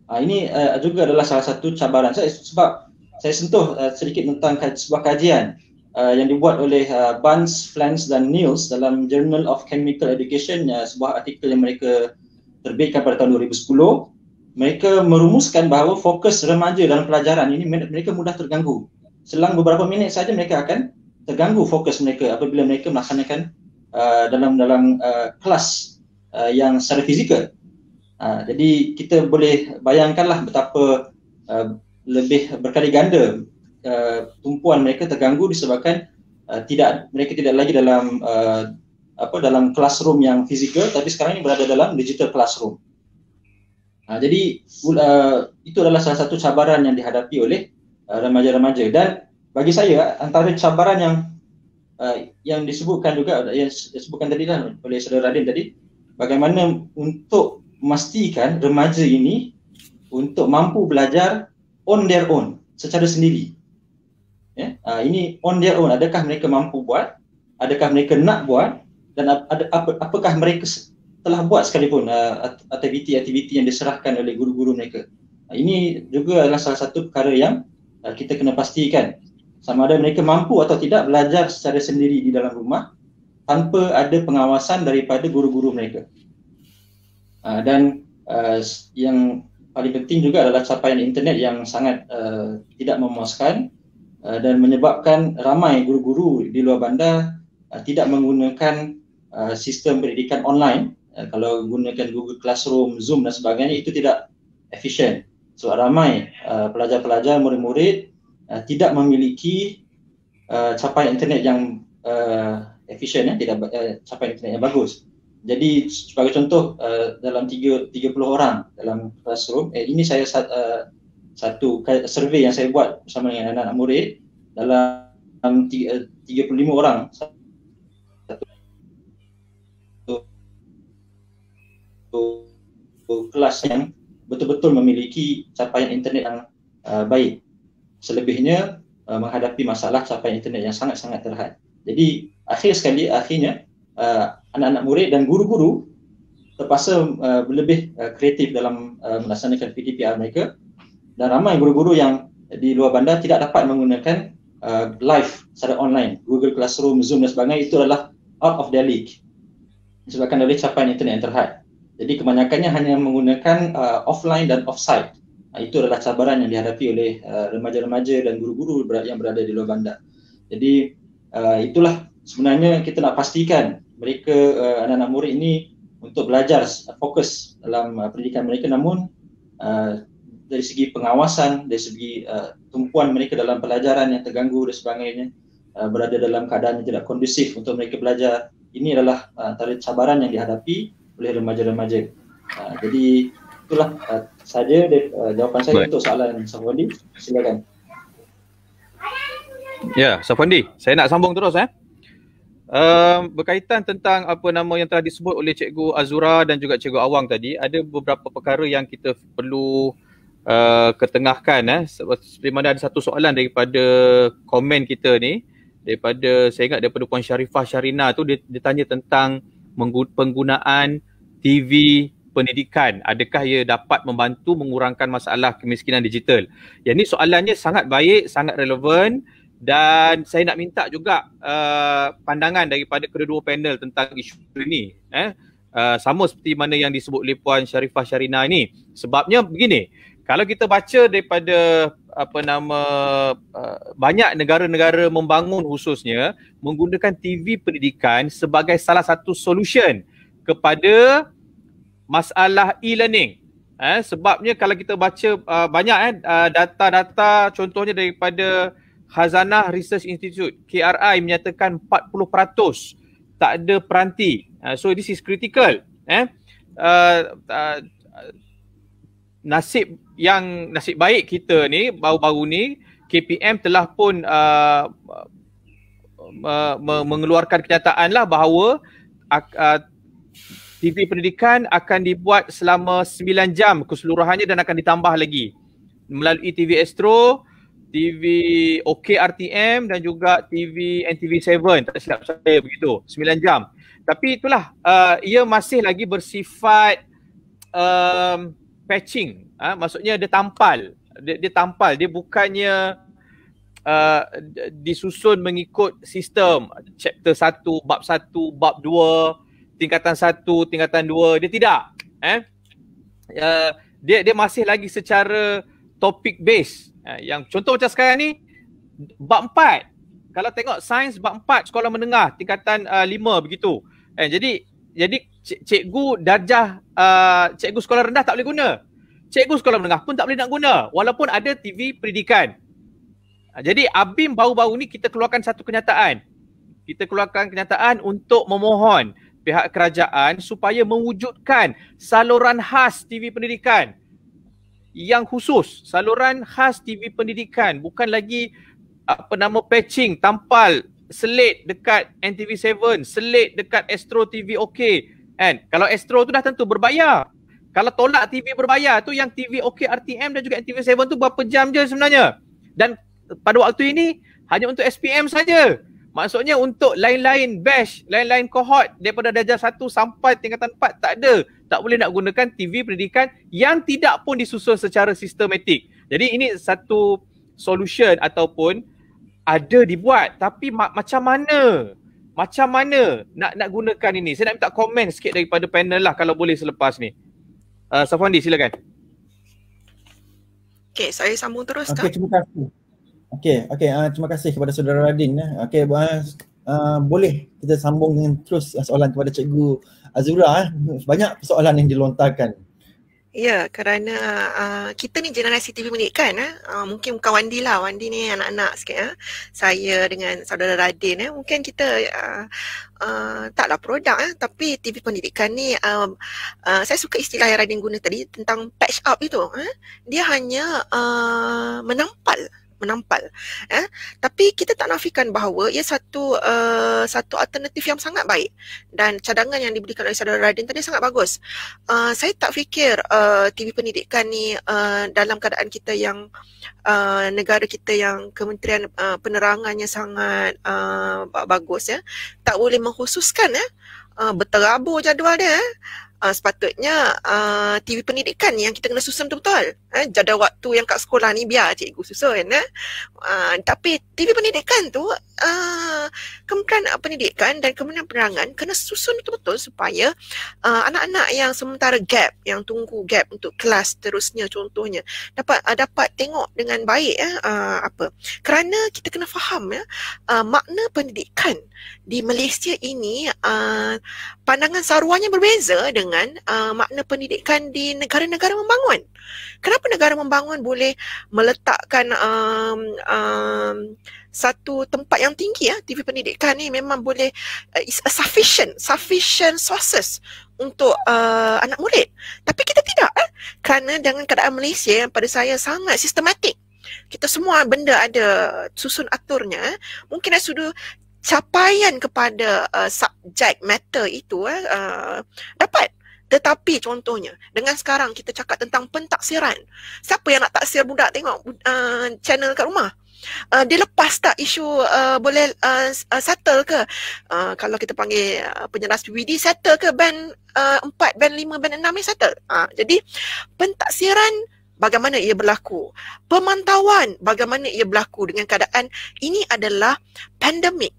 Speaker 3: Ini juga adalah salah satu cabaran. Sebab saya sentuh sedikit tentang sebuah kajian yang dibuat oleh Bunce, Flans dan Niels dalam Journal of Chemical Education, sebuah artikel yang mereka terbitkan pada tahun 2010. Mereka merumuskan bahawa fokus remaja dalam pelajaran ini mereka mudah terganggu. Selang beberapa minit saja mereka akan terganggu fokus mereka apabila mereka melaksanakan dalam kelas yang secara fizikal. Jadi kita boleh bayangkanlah betapa lebih berkali ganda tumpuan mereka terganggu disebabkan mereka tidak lagi dalam classroom yang fizikal, tapi sekarang ini berada dalam digital classroom. Jadi itu adalah salah satu cabaran yang dihadapi oleh remaja-remaja. Dan bagi saya antara cabaran yang disebutkan juga, yang disebutkan tadi lah oleh saudara Radin tadi, bagaimana untuk memastikan remaja ini untuk mampu belajar on their own, secara sendiri. Ini on their own, adakah mereka mampu buat, adakah mereka nak buat, dan apakah mereka telah buat sekalipun aktiviti-aktiviti yang diserahkan oleh guru-guru mereka. Ini juga adalah salah satu perkara yang kita kena pastikan, sama ada mereka mampu atau tidak belajar secara sendiri di dalam rumah tanpa ada pengawasan daripada guru-guru mereka. Dan yang paling penting juga adalah capaian internet yang sangat tidak memuaskan dan menyebabkan ramai guru-guru di luar bandar tidak menggunakan sistem pendidikan online. Kalau gunakan Google Classroom, Zoom dan sebagainya, itu tidak efisien. So ramai pelajar-pelajar, murid-murid tidak memiliki capaian internet yang efisien, tidak capaian internet yang bagus. Jadi sebagai contoh, dalam 30 orang dalam classroom, ini saya satu survei yang saya buat bersama dengan anak-anak murid, dalam 35 orang kelas yang betul-betul memiliki capaian internet yang baik. Selebihnya menghadapi masalah capaian internet yang sangat-sangat terhad. Jadi akhirnya anak-anak murid dan guru-guru terpaksa lebih kreatif dalam melaksanakan PDPR mereka, dan ramai guru-guru yang di luar bandar tidak dapat menggunakan live secara online, Google Classroom, Zoom dan sebagainya. Itu adalah out of their league disebabkan oleh capaian internet yang terhad. Jadi kebanyakannya hanya menggunakan offline dan offsite. Itu adalah cabaran yang dihadapi oleh remaja-remaja dan guru-guru yang berada di luar bandar. Jadi itulah sebenarnya kita nak pastikan mereka, anak-anak murid ini untuk belajar fokus dalam pendidikan mereka, namun dari segi pengawasan, dari segi tumpuan mereka dalam pelajaran yang terganggu dan sebagainya, berada dalam keadaan yang tidak kondusif untuk mereka belajar. Ini adalah antara cabaran yang dihadapi oleh remaja-remaja. Jadi itulah saja jawapan saya untuk soalan Safwandi. Silakan.
Speaker 4: Ya, Safwandi, saya nak sambung terus berkaitan tentang apa nama yang telah disebut oleh Cikgu Azura dan juga Cikgu Awang tadi, ada beberapa perkara yang kita perlu ketengahkan. Seperti mana ada satu soalan daripada komen kita ni, saya ingat daripada Puan Syarifah Syarina tu, dia tanya tentang penggunaan TV pendidikan, adakah ia dapat membantu mengurangkan masalah kemiskinan digital. Yang ni soalannya sangat baik, sangat relevan, dan saya nak minta juga pandangan daripada kedua-dua panel tentang isu ini. Sama seperti mana yang disebut oleh Puan Syarifah Syarina ini. Sebabnya begini, Kalau kita baca daripada banyak negara-negara membangun khususnya menggunakan TV pendidikan sebagai salah satu solution kepada masalah e-learning. Sebabnya kalau kita baca banyak data-data contohnya daripada Khazanah Research Institute, KRI menyatakan 40% tak ada peranti. So this is critical. Nasib baik kita ni baru-baru ni KPM telah pun mengeluarkan kenyataan lah bahawa TV pendidikan akan dibuat selama 9 jam keseluruhannya dan akan ditambah lagi melalui TV Astro, TV OK RTM dan juga TV NTV7, tak silap saya begitu, 9 jam. Tapi itulah ia masih lagi bersifat patching, maksudnya dia tampal, dia bukannya disusun mengikut sistem chapter 1, bab 1, bab 2, tingkatan 1, tingkatan 2, dia tidak. Dia masih lagi secara topic base. Yang contoh macam sekarang ni bab 4. Kalau tengok sains bab 4 sekolah menengah tingkatan 5 begitu. Jadi cikgu darjah cikgu sekolah rendah tak boleh guna. Cikgu sekolah menengah pun tak boleh nak guna walaupun ada TV pendidikan. Jadi ABIM baru-baru ni kita keluarkan satu kenyataan. Kita keluarkan kenyataan untuk memohon pihak kerajaan supaya mewujudkan saluran khas TV pendidikan yang khusus, saluran khas TV pendidikan, bukan lagi patching, tampal, selit dekat NTV7, selit dekat Astro TV OK. Kalau Astro tu dah tentu berbayar. Kalau tolak TV berbayar tu yang TV OK RTM dan juga NTV7 tu berapa jam je sebenarnya. Dan pada waktu ini hanya untuk SPM saja. Maksudnya untuk lain-lain batch, lain-lain cohort daripada darjah 1 sampai tingkatan 4 tak ada. Tak boleh nak gunakan TV pendidikan yang tidak pun disusun secara sistematik. Jadi ini satu solution ataupun ada dibuat, tapi macam mana nak gunakan ini? Saya nak minta komen sikit daripada panel lah kalau boleh selepas ni. Safwandi silakan.
Speaker 2: Okey, saya sambung terus.
Speaker 1: Okey, terima kasih. Terima kasih kepada saudara Radin. Okey, boleh kita sambung dengan terus soalan kepada Cikgu Azura. Banyak soalan yang dilontarkan.
Speaker 2: Ya, kerana kita ni generasi TV pendidikan, mungkin bukan Wandi lah. Wandi ni anak-anak sikit. Saya dengan saudara Radin, mungkin kita taklah produk, tapi TV pendidikan ni, saya suka istilah yang Radin guna tadi tentang patch up itu. Dia hanya menampal. Tapi kita tak nafikan bahawa ia satu alternatif yang sangat baik dan cadangan yang diberikan oleh saudara Radin tadi sangat bagus. Saya tak fikir TV pendidikan ni dalam keadaan kita yang negara kita yang Kementerian Penerangannya sangat bagus, tak boleh mengkhususkan berterabur jadual dia. Sepatutnya TV pendidikan yang kita kena susun betul-betul. Jadual waktu yang kat sekolah ni biar cikgu susun. Tapi TV pendidikan tu Kementerian Pendidikan dan Kementerian Penerangan kena susun betul-betul supaya anak-anak yang sementara gap, yang tunggu gap untuk kelas terusnya contohnya dapat tengok dengan baik. Kerana kita kena faham makna pendidikan di Malaysia ini pandangan saruannya berbeza dengan makna pendidikan di negara-negara membangun. Kenapa negara membangun boleh meletakkan satu tempat yang tinggi, TV pendidikan ni memang boleh is a sufficient sources untuk anak murid. Tapi kita tidak, kerana dengan keadaan Malaysia yang pada saya sangat sistematik. Kita semua benda ada susun aturnya, mungkin dah sudah capaian kepada subjek matter itu dapat. Tetapi contohnya dengan sekarang kita cakap tentang pentaksiran. Siapa yang nak taksir budak tengok channel kat rumah? Dia lepas tak isu boleh settle ke? Kalau kita panggil penyeras PBD, settle ke band 4, band 5, band 6 ni settle. Jadi pentaksiran bagaimana ia berlaku? Pemantauan bagaimana ia berlaku dengan keadaan ini adalah pandemik,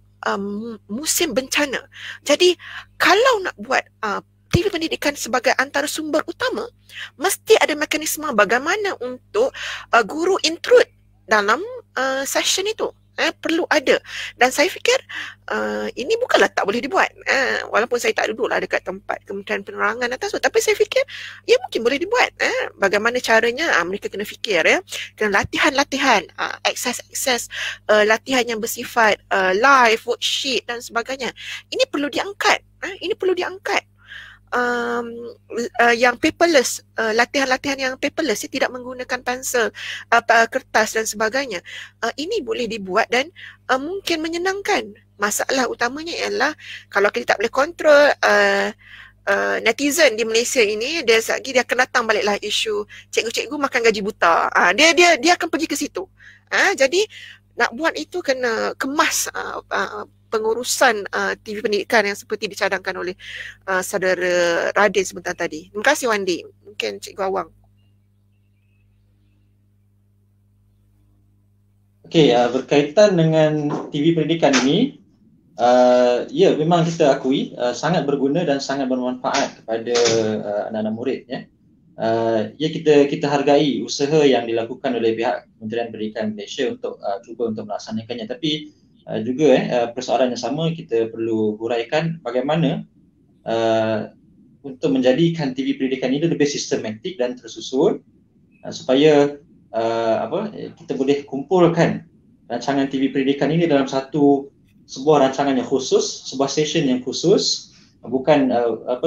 Speaker 2: musim bencana. Jadi kalau nak buat TV pendidikan sebagai antara sumber utama, mesti ada mekanisme bagaimana untuk guru intrude dalam session itu. Perlu ada. Dan saya fikir ini bukanlah tak boleh dibuat. Walaupun saya tak duduklah dekat tempat Kementerian Penerangan atas tu, tapi saya fikir ya mungkin boleh dibuat. Bagaimana caranya, mereka kena fikir ya. Kena latihan-latihan, akses latihan yang bersifat live, worksheet dan sebagainya. Ini perlu diangkat. Ini perlu diangkat. Yang paperless, latihan-latihan yang paperless, tidak menggunakan pensel, kertas dan sebagainya. Ini boleh dibuat dan mungkin menyenangkan. Masalah utamanya ialah kalau kita tak boleh kontrol netizen di Malaysia ini, dia akan datang baliklah isu cikgu-cikgu makan gaji buta. Dia akan pergi ke situ. Jadi nak buat itu kena kemas pengurusan TV pendidikan yang seperti dicadangkan oleh saudara Radin sebentar tadi. Terima kasih Wandi. Mungkin Cikgu Awang.
Speaker 3: Okey, berkaitan dengan TV pendidikan ini, ya memang kita akui sangat berguna dan sangat bermanfaat kepada anak-anak murid ya. Ya kita hargai usaha yang dilakukan oleh pihak Kementerian Pendidikan Malaysia untuk cuba untuk melaksanakannya, tapi juga persoalan yang sama kita perlu huraikan bagaimana untuk menjadikan TV pendidikan ini lebih sistematik dan tersusun supaya kita boleh kumpulkan rancangan TV pendidikan ini dalam sebuah rancangan yang khusus, sebuah session yang khusus, bukan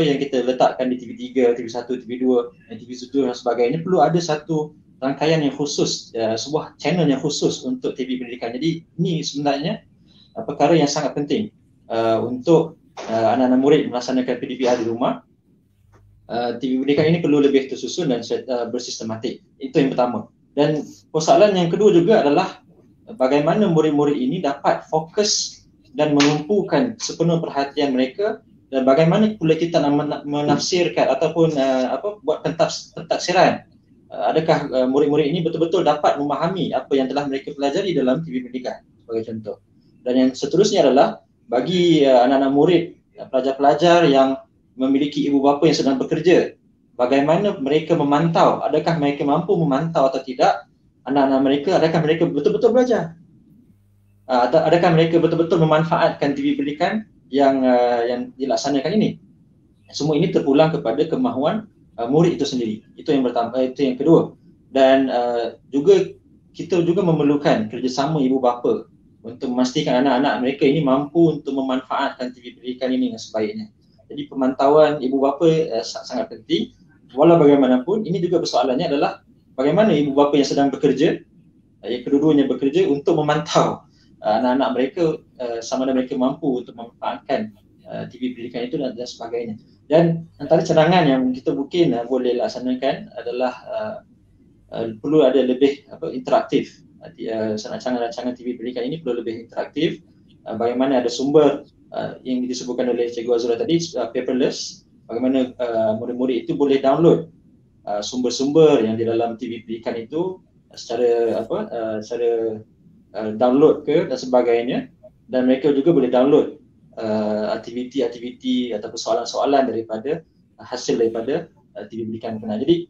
Speaker 3: yang kita letakkan di TV3, TV1, TV2, TV2 dan sebagainya. Perlu ada satu rangkaian yang khusus, sebuah channel yang khusus untuk TV pendidikan. Jadi ini sebenarnya perkara yang sangat penting untuk anak-anak murid melaksanakan PDPR di rumah. TV pendidikan ini perlu lebih tersusun dan bersistematik. Itu yang pertama. Dan persoalan yang kedua juga adalah bagaimana murid-murid ini dapat fokus dan mengumpulkan sepenuh perhatian mereka, dan bagaimana pula kita menafsirkan ataupun buat pentafsiran. Adakah murid-murid ini betul-betul dapat memahami apa yang telah mereka pelajari dalam TV pendidikan sebagai contoh. Dan yang seterusnya adalah bagi anak-anak murid, pelajar-pelajar yang memiliki ibu bapa yang sedang bekerja, bagaimana mereka memantau, adakah mereka mampu memantau atau tidak anak-anak mereka, adakah mereka betul-betul belajar, adakah mereka betul-betul memanfaatkan TV pendidikan yang dilaksanakan ini. Semua ini terpulang kepada kemahuan murid itu sendiri. Itu yang pertama, itu yang kedua. Dan juga kita juga memerlukan kerjasama ibu bapa untuk memastikan anak-anak mereka ini mampu untuk memanfaatkan TV pendidikan ini dengan sebaiknya. Jadi pemantauan ibu bapa sangat penting. Walau bagaimanapun, ini juga persoalannya adalah bagaimana ibu bapa yang sedang bekerja, kedua-duanya bekerja untuk memantau anak-anak mereka sama ada mereka mampu untuk memanfaatkan TV pendidikan itu dan sebagainya. Dan antara cadangan yang kita mungkin boleh laksanakan adalah perlu ada lebih interaktif. Rancangan-rancangan TV pendidikan ini perlu lebih interaktif. Bagaimana ada sumber yang disebutkan oleh Cikgu Azura tadi, paperless. Bagaimana murid-murid itu boleh download sumber-sumber yang di dalam TV pendidikan itu secara download ke dan sebagainya, dan mereka juga boleh download aktiviti-aktiviti atau soalan-soalan daripada hasil daripada TV pendidikan kena. Jadi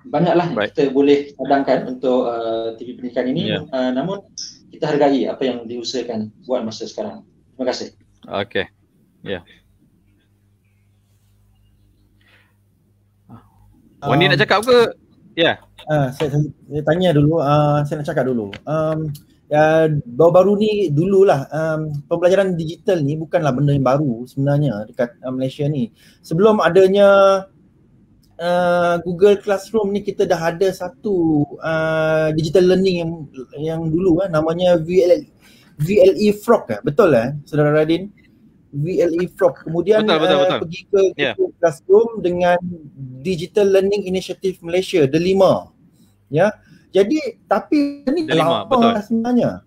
Speaker 3: banyaklah kita boleh cadangkan untuk TV pendidikan ini, namun kita hargai apa yang diusahakan buat masa sekarang. Terima kasih.
Speaker 4: Okey. Ya. Wani nak cakap ke? Ya.
Speaker 1: Saya tanya dulu, saya nak cakap dulu. Baru-baru ni dululah pembelajaran digital ni bukanlah benda yang baru sebenarnya dekat Malaysia ni. Sebelum adanya Google Classroom ni, kita dah ada satu digital learning yang dulu namanya VLE Frog, betul Saudara Radin? VLE Frog. Kemudian betul. Pergi ke Google Classroom dengan Digital Learning Initiative Malaysia, DELIMA. Ya. Jadi tapi ni dah lama sebenarnya.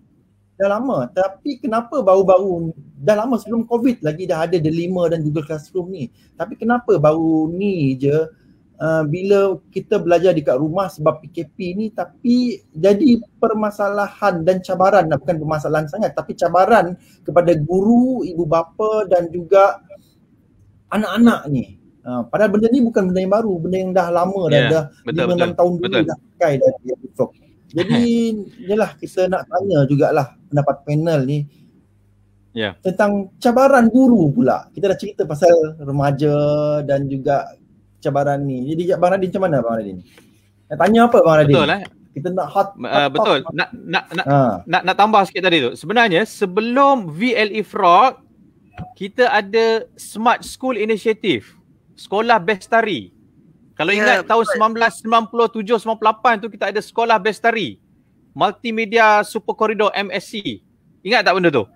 Speaker 1: Dah lama, tapi kenapa baru-baru, dah lama sebelum COVID lagi dah ada DELIMA dan Google Classroom ni. Tapi kenapa baru ni je bila kita belajar dekat rumah sebab PKP ni, tapi jadi permasalahan dan cabaran, bukan permasalahan sangat tapi cabaran kepada guru, ibu bapa dan juga anak-anak ni. Padahal benda ni bukan benda yang baru, benda yang dah lama dah 5-6 tahun dulu dah pakai dah VLE-Frog. Jadi yalah, kita nak tanya jugalah pendapat panel ni tentang cabaran guru pula. Kita dah cerita pasal remaja dan juga cabaran ni. Jadi Bang Radin macam mana Bang Radin? Nak tanya apa Bang Radin?
Speaker 4: Betul
Speaker 1: kita nak
Speaker 4: betul. Nak tambah sikit tadi tu. Sebenarnya sebelum VLE-Frog kita ada Smart School Initiative, Sekolah Bestari. Kalau ingat tahun 1997-98 tu kita ada Sekolah Bestari, Multimedia Super Corridor MSC. Ingat tak benda tu?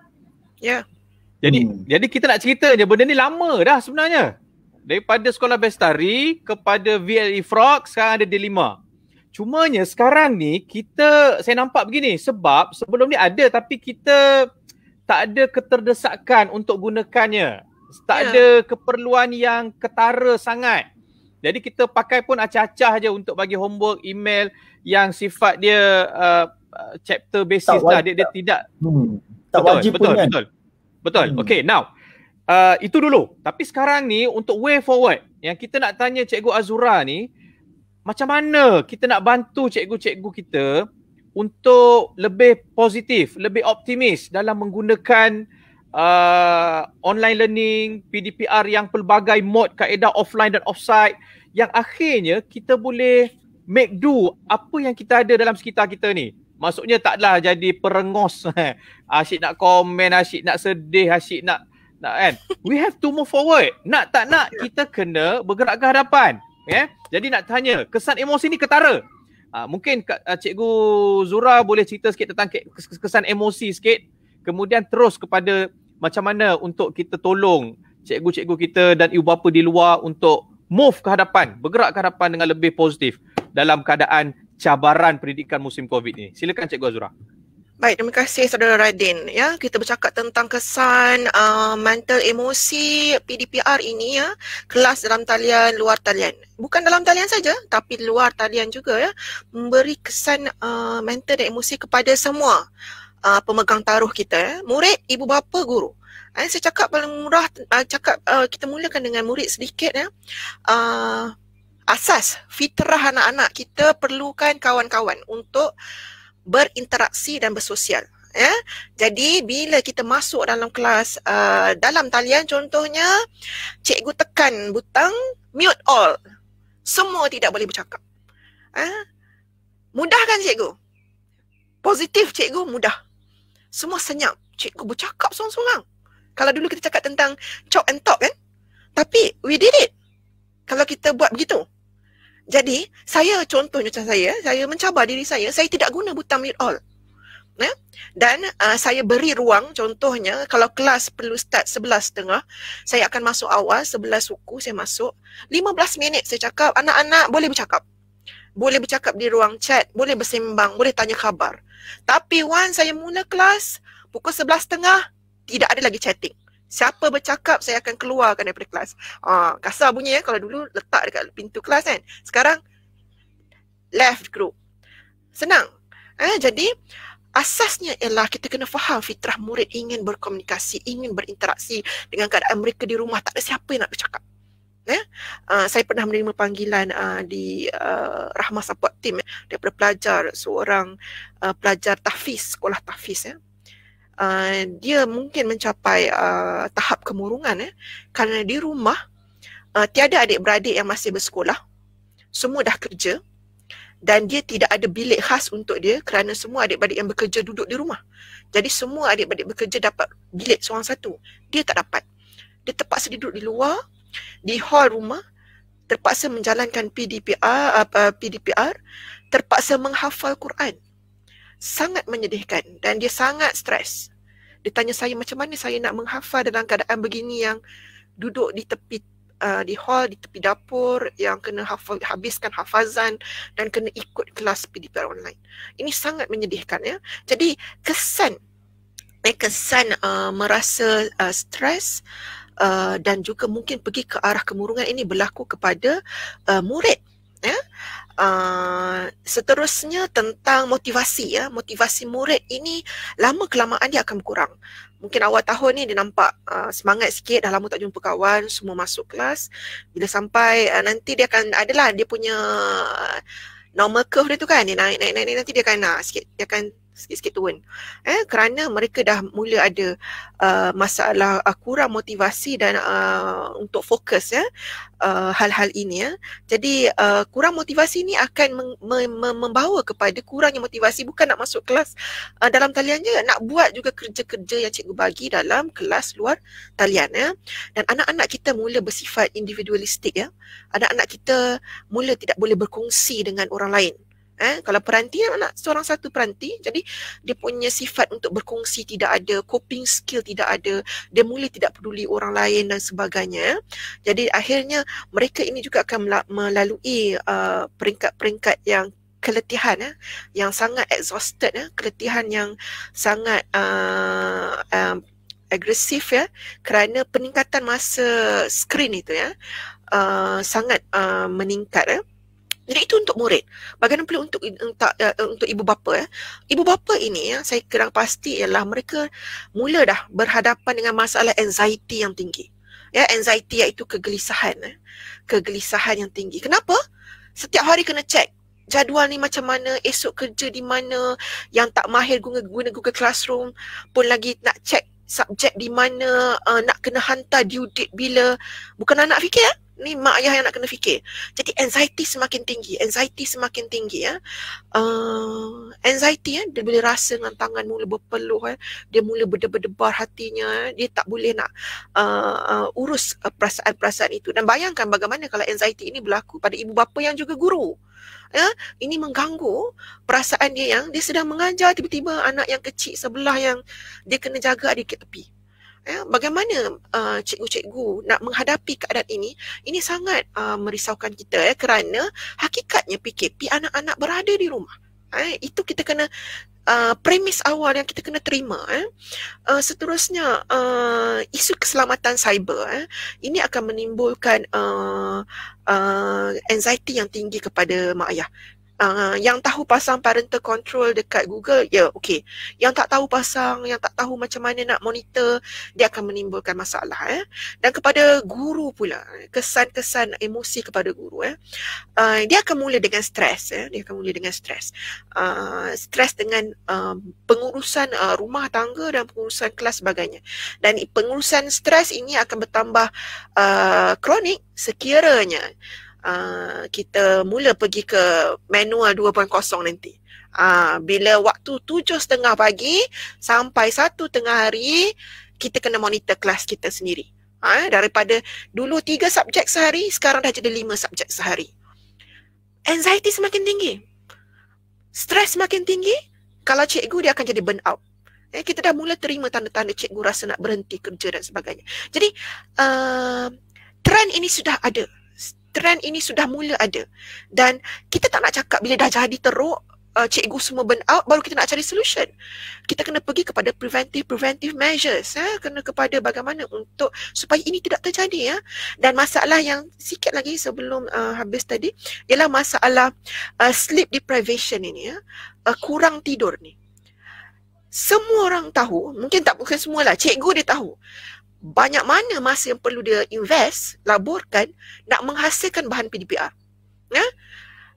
Speaker 2: Ya.
Speaker 4: Jadi kita nak cerita je benda ni lama dah sebenarnya. Daripada Sekolah Bestari kepada VLE-Frog, sekarang ada D5. Cumanya sekarang ni saya nampak begini, sebab sebelum ni ada tapi kita tak ada keterdesakan untuk gunakannya. Tak ada keperluan yang ketara sangat. Jadi kita pakai pun acah-acah je untuk bagi homework, email yang sifat dia chapter basis lah. Dia tidak
Speaker 1: tak wajib pun kan.
Speaker 4: Betul. Okay, now itu dulu. Tapi sekarang ni untuk way forward, yang kita nak tanya Cikgu Azura ni, macam mana kita nak bantu cikgu-cikgu kita untuk lebih positif, lebih optimis dalam menggunakan online learning, PDPR yang pelbagai mod, kaedah offline dan offsite, yang akhirnya kita boleh make do apa yang kita ada dalam sekitar kita ni. Maksudnya taklah jadi perengos, asyik nak komen, asyik nak sedih, asyik nak kan. We have to move forward. Nak tak nak kita kena bergerak ke hadapan. Jadi nak tanya, kesan emosi ni ketara. Mungkin Cikgu Zura boleh cerita sikit tentang kesan emosi sikit. Kemudian terus kepada macam mana untuk kita tolong cikgu-cikgu kita dan ibu bapa di luar untuk move ke hadapan, bergerak ke hadapan dengan lebih positif dalam keadaan cabaran pendidikan musim COVID ni. Silakan Cikgu Azura.
Speaker 2: Baik, terima kasih Saudara Radin. Ya, kita bercakap tentang kesan mental emosi PDPR ini ya, kelas dalam talian, luar talian. Bukan dalam talian saja, tapi luar talian juga ya, memberi kesan mental dan emosi kepada semua pemegang taruh kita, murid, ibu bapa, guru. Saya cakap paling murah, kita mulakan dengan murid sedikit ya. Asas fitrah anak-anak kita perlukan kawan-kawan untuk berinteraksi dan bersosial. Ya. Jadi bila kita masuk dalam kelas, dalam talian contohnya, cikgu tekan butang mute all. Semua tidak boleh bercakap. Mudah kan cikgu? Positif cikgu, mudah. Semua senyap. Cikgu bercakap seorang-seorang. Kalau dulu kita cakap tentang chalk and talk kan? Tapi we did it. Kalau kita buat begitu. Jadi, contohnya macam saya mencabar diri saya tidak guna butang mute all. Ya? Dan saya beri ruang, contohnya kalau kelas perlu start 11.30, saya akan masuk awal, 11 suku saya masuk. 15 minit saya cakap, anak-anak boleh bercakap. Boleh bercakap di ruang chat, boleh bersembang, boleh tanya khabar. Tapi once saya mula kelas, pukul 11.30, tidak ada lagi chatting. Siapa bercakap, saya akan keluarkan daripada kelas. Kasar bunyi ya, kalau dulu letak dekat pintu kelas kan. Sekarang, left group. Senang. Jadi, asasnya ialah kita kena faham fitrah murid ingin berkomunikasi, ingin berinteraksi dengan keadaan mereka di rumah. Tak ada siapa yang nak bercakap. Saya pernah menerima panggilan di Rahmah Support Team daripada pelajar, seorang pelajar tahfiz, sekolah tahfiz ya. Dia mungkin mencapai tahap kemurungan kerana di rumah tiada adik-beradik yang masih bersekolah, semua dah kerja dan dia tidak ada bilik khas untuk dia kerana semua adik-beradik yang bekerja duduk di rumah. Jadi semua adik-beradik bekerja dapat bilik seorang satu, dia tak dapat. Dia terpaksa duduk di luar, di hall rumah, terpaksa menjalankan PDPR, terpaksa menghafal Quran. Sangat menyedihkan dan dia sangat stres. Dia tanya saya macam mana saya nak menghafal dalam keadaan begini yang duduk di tepi di hall, di tepi dapur, yang kena habiskan hafazan dan kena ikut kelas PDPR online. Ini sangat menyedihkan ya. Jadi kesan merasa stres dan juga mungkin pergi ke arah kemurungan ini berlaku kepada murid ya. Seterusnya tentang motivasi ya. Motivasi murid ini lama kelamaan dia akan berkurang. Mungkin awal tahun ni dia nampak semangat sikit, dah lama tak jumpa kawan, semua masuk kelas. Bila sampai nanti dia akan adalah dia punya normal curve dia tu kan, dia naik nanti dia akan sikit-sikit turun. Kerana mereka dah mula ada masalah kurang motivasi dan untuk fokus ya hal-hal ini ya. Jadi kurang motivasi ni akan membawa kepada kurangnya motivasi, bukan nak masuk kelas dalam talian je, nak buat juga kerja-kerja yang cikgu bagi dalam kelas luar talian ya. Dan anak-anak kita mula bersifat individualistik ya. Anak-anak kita mula tidak boleh berkongsi dengan orang lain. Kalau peranti, anak seorang satu peranti, jadi dia punya sifat untuk berkongsi tidak ada, coping skill tidak ada, dia mula tidak peduli orang lain dan sebagainya. Jadi akhirnya mereka ini juga akan melalui peringkat-peringkat yang keletihan yang sangat exhausted keletihan yang sangat agresif ya, kerana peningkatan masa skrin itu ya sangat meningkat ya. Jadi itu untuk murid. Bagaimana pula untuk ibu bapa ya. Ibu bapa ini ya, saya kira pasti ialah mereka mula dah berhadapan dengan masalah anxiety yang tinggi. Ya, anxiety iaitu kegelisahan kegelisahan yang tinggi. Kenapa? Setiap hari kena check jadual ni macam mana, esok kerja di mana, yang tak mahir guna Google Classroom pun lagi nak check subjek di mana, nak kena hantar due date bila. Bukan anak fikir ni mak ayah yang nak kena fikir. Jadi anxiety semakin tinggi ya. Anxiety dia boleh rasa dengan tangan mula berpeluh dia mula berdebar-debar hatinya, dia tak boleh nak urus perasaan-perasaan itu. Dan bayangkan bagaimana kalau anxiety ini berlaku pada ibu bapa yang juga guru. Ya, ini mengganggu perasaan dia yang dia sedang mengajar, tiba-tiba anak yang kecil sebelah yang dia kena jaga ada dekat tepi. Ya, bagaimana cikgu-cikgu nak menghadapi keadaan ini sangat merisaukan kita ya, kerana hakikatnya PKP anak-anak berada di rumah. Itu kita kena premis awal yang kita kena terima. Seterusnya isu keselamatan cyber ini akan menimbulkan anxiety yang tinggi kepada mak ayah. Yang tahu pasang parental control dekat Google, ya okey. Yang tak tahu pasang, yang tak tahu macam mana nak monitor, dia akan menimbulkan masalah. Dan kepada guru pula, kesan-kesan emosi kepada guru. Dia akan mula dengan stres. Stres dengan pengurusan rumah tangga dan pengurusan kelas sebagainya. Dan pengurusan stres ini akan bertambah kronik sekiranya kita mula pergi ke manual 2.0 nanti. Bila waktu 7.30 pagi sampai 1 tengah hari, kita kena monitor kelas kita sendiri. Daripada dulu 3 subjek sehari, sekarang dah jadi 5 subjek sehari. Anxiety semakin tinggi, stres semakin tinggi. Kalau cikgu, dia akan jadi burn out. Kita dah mula terima tanda-tanda cikgu rasa nak berhenti kerja dan sebagainya. Jadi trend ini sudah ada. Trend ini sudah mula ada. Dan kita tak nak cakap bila dah jadi teruk, cikgu semua burn out, baru kita nak cari solution. Kita kena pergi kepada preventive measures. Kena kepada bagaimana untuk supaya ini tidak terjadi. Dan masalah yang sikit lagi sebelum habis tadi, ialah masalah sleep deprivation ini. Kurang tidur ni. Semua orang tahu, bukan semualah, cikgu dia tahu banyak mana masa yang perlu dia invest, laburkan nak menghasilkan bahan PDPR.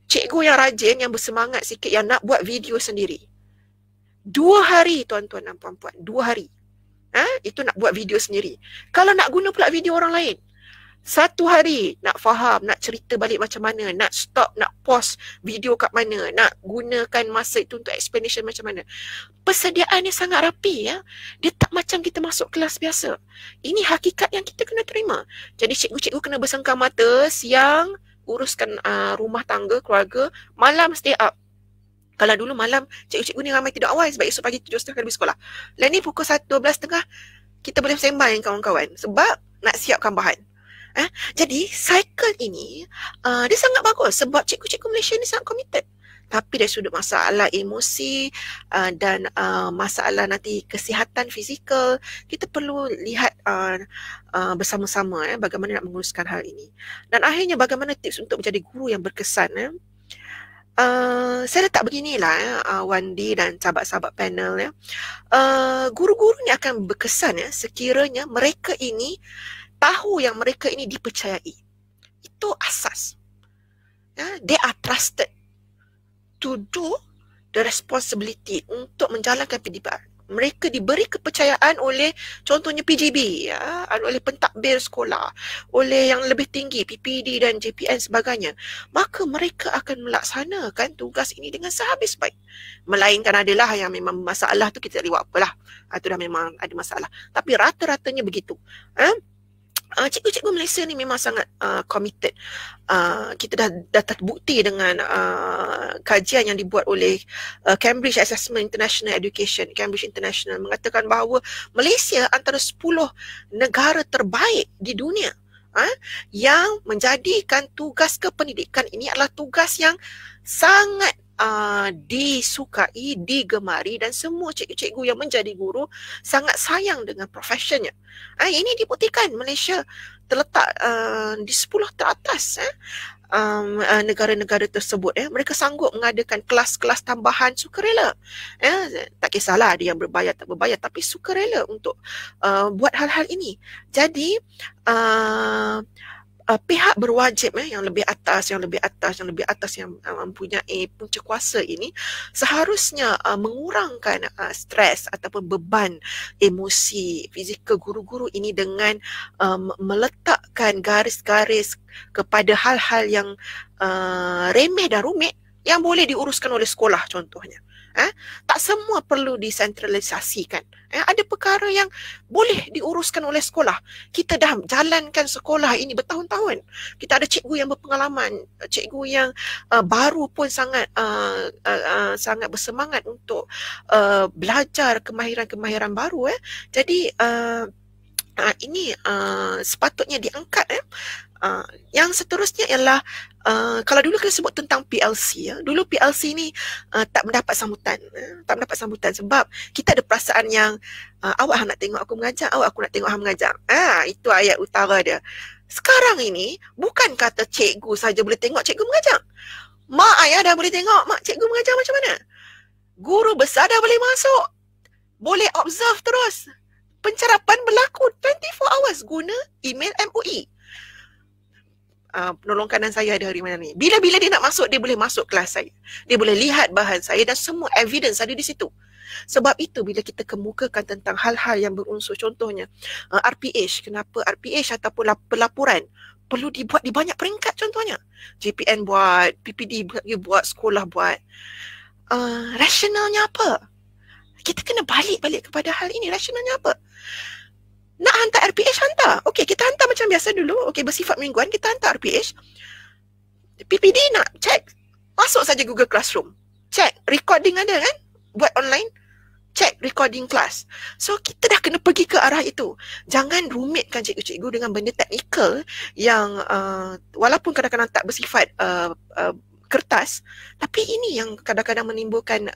Speaker 2: Cikgu yang rajin, yang bersemangat sikit, yang nak buat video sendiri, 2 hari tuan-tuan dan puan-puan, 2 hari itu nak buat video sendiri. Kalau nak guna pula video orang lain, 1 hari nak faham, nak cerita balik macam mana, nak stop, nak pause video kat mana, nak gunakan masa itu untuk explanation macam mana. Persediaannya sangat rapi ya. Dia tak macam kita masuk kelas biasa. Ini hakikat yang kita kena terima. Jadi cikgu-cikgu kena bersengkang mata, siang uruskan rumah tangga, keluarga, malam stay up. Kalau dulu malam cikgu-cikgu ni ramai tidur awal sebab esok pagi 7.30 kena pergi sekolah. Lain ni pukul 12.30 kita boleh sembang dengan kawan-kawan sebab nak siapkan bahan. Jadi cycle ini dia sangat bagus sebab cikgu-cikgu Malaysia ni sangat committed. Tapi dari sudut masalah emosi dan masalah nanti kesihatan fizikal, kita perlu lihat brsama-sama bagaimana nak menguruskan hal ini. Dan akhirnya bagaimana tips untuk menjadi guru yang berkesan. Saya letak beginilah Wandi dan sahabat-sahabat panel ya. Guru-guru ni akan berkesan ya sekiranya mereka ini tahu yang mereka ini dipercayai. Itu asas. Ya, they are trusted to do the responsibility untuk menjalankan pendidikan. Mereka diberi kepercayaan oleh contohnya PJB, ya, oleh pentadbir sekolah, oleh yang lebih tinggi PPD dan JPN sebagainya. Maka mereka akan melaksanakan tugas ini dengan sehabis baik. Melainkan adalah yang memang masalah tu kita tak boleh buat apalah. Itu dah memang ada masalah. Tapi rata-ratanya begitu. Cikgu-cikgu Malaysia ni memang sangat committed. Kita dah terbukti dengan kajian yang dibuat oleh Cambridge Assessment International Education, Cambridge International, mengatakan bahawa Malaysia antara 10 negara terbaik di dunia yang menjadikan tugas kependidikan ini adalah tugas yang sangat disukai, digemari, dan semua cikgu-cikgu yang menjadi guru sangat sayang dengan profesionnya. Ini dibuktikan Malaysia terletak di 10 teratas negara-negara tersebut. Mereka sanggup mengadakan kelas-kelas tambahan sukarela. Tak kisahlah ada yang berbayar tak berbayar, tapi sukarela untuk buat hal-hal ini. Jadi pihak berwajib yang lebih atas yang mempunyai punca kuasa ini seharusnya mengurangkan stres ataupun beban emosi fizikal guru-guru ini dengan meletakkan garis-garis kepada hal-hal yang remeh dan rumit yang boleh diuruskan oleh sekolah contohnya. Tak semua perlu disentralisasikan. Ada perkara yang boleh diuruskan oleh sekolah. Kita dah jalankan sekolah ini bertahun-tahun. Kita ada cikgu yang berpengalaman, cikgu yang baru pun sangat bersemangat untuk belajar kemahiran-kemahiran baru. Jadi ini sepatutnya diangkat. Yang seterusnya ialah kalau dulu kita sebut tentang PLC dulu PLC ni tak mendapat sambutan sebab kita ada perasaan yang awak nak tengok aku mengajar, aku nak tengok hang mengajar. Itu ayat utara dia. Sekarang ini bukan kata cikgu saja boleh tengok cikgu mengajar. Mak ayah dah boleh tengok mak cikgu mengajar macam mana. Guru besar dah boleh masuk. Boleh observe terus. Pencerapan berlaku 24 hours guna email MOE. Penolong kanan saya ada hari mana ni. Bila-bila dia nak masuk, dia boleh masuk kelas saya. Dia boleh lihat bahan saya dan semua evidence ada di situ. Sebab itu bila kita kemukakan tentang hal-hal yang berunsur, contohnya RPH, kenapa RPH ataupun pelaporan perlu dibuat di banyak peringkat contohnya. JPN buat, PPD buat, sekolah buat. Rasionalnya apa? Kita kena balik kepada hal ini. Rasionalnya apa? Nak hantar RPH, hantar. Okey, kita hantar macam biasa dulu. Okey, bersifat mingguan, kita hantar RPH. PPD nak check, masuk saja Google Classroom. Check, recording ada kan? Buat online. Check, recording class. So, kita dah kena pergi ke arah itu. Jangan rumitkan cikgu-cikgu dengan benda teknikal yang walaupun kadang-kadang tak bersifat kertas, tapi ini yang kadang-kadang menimbulkan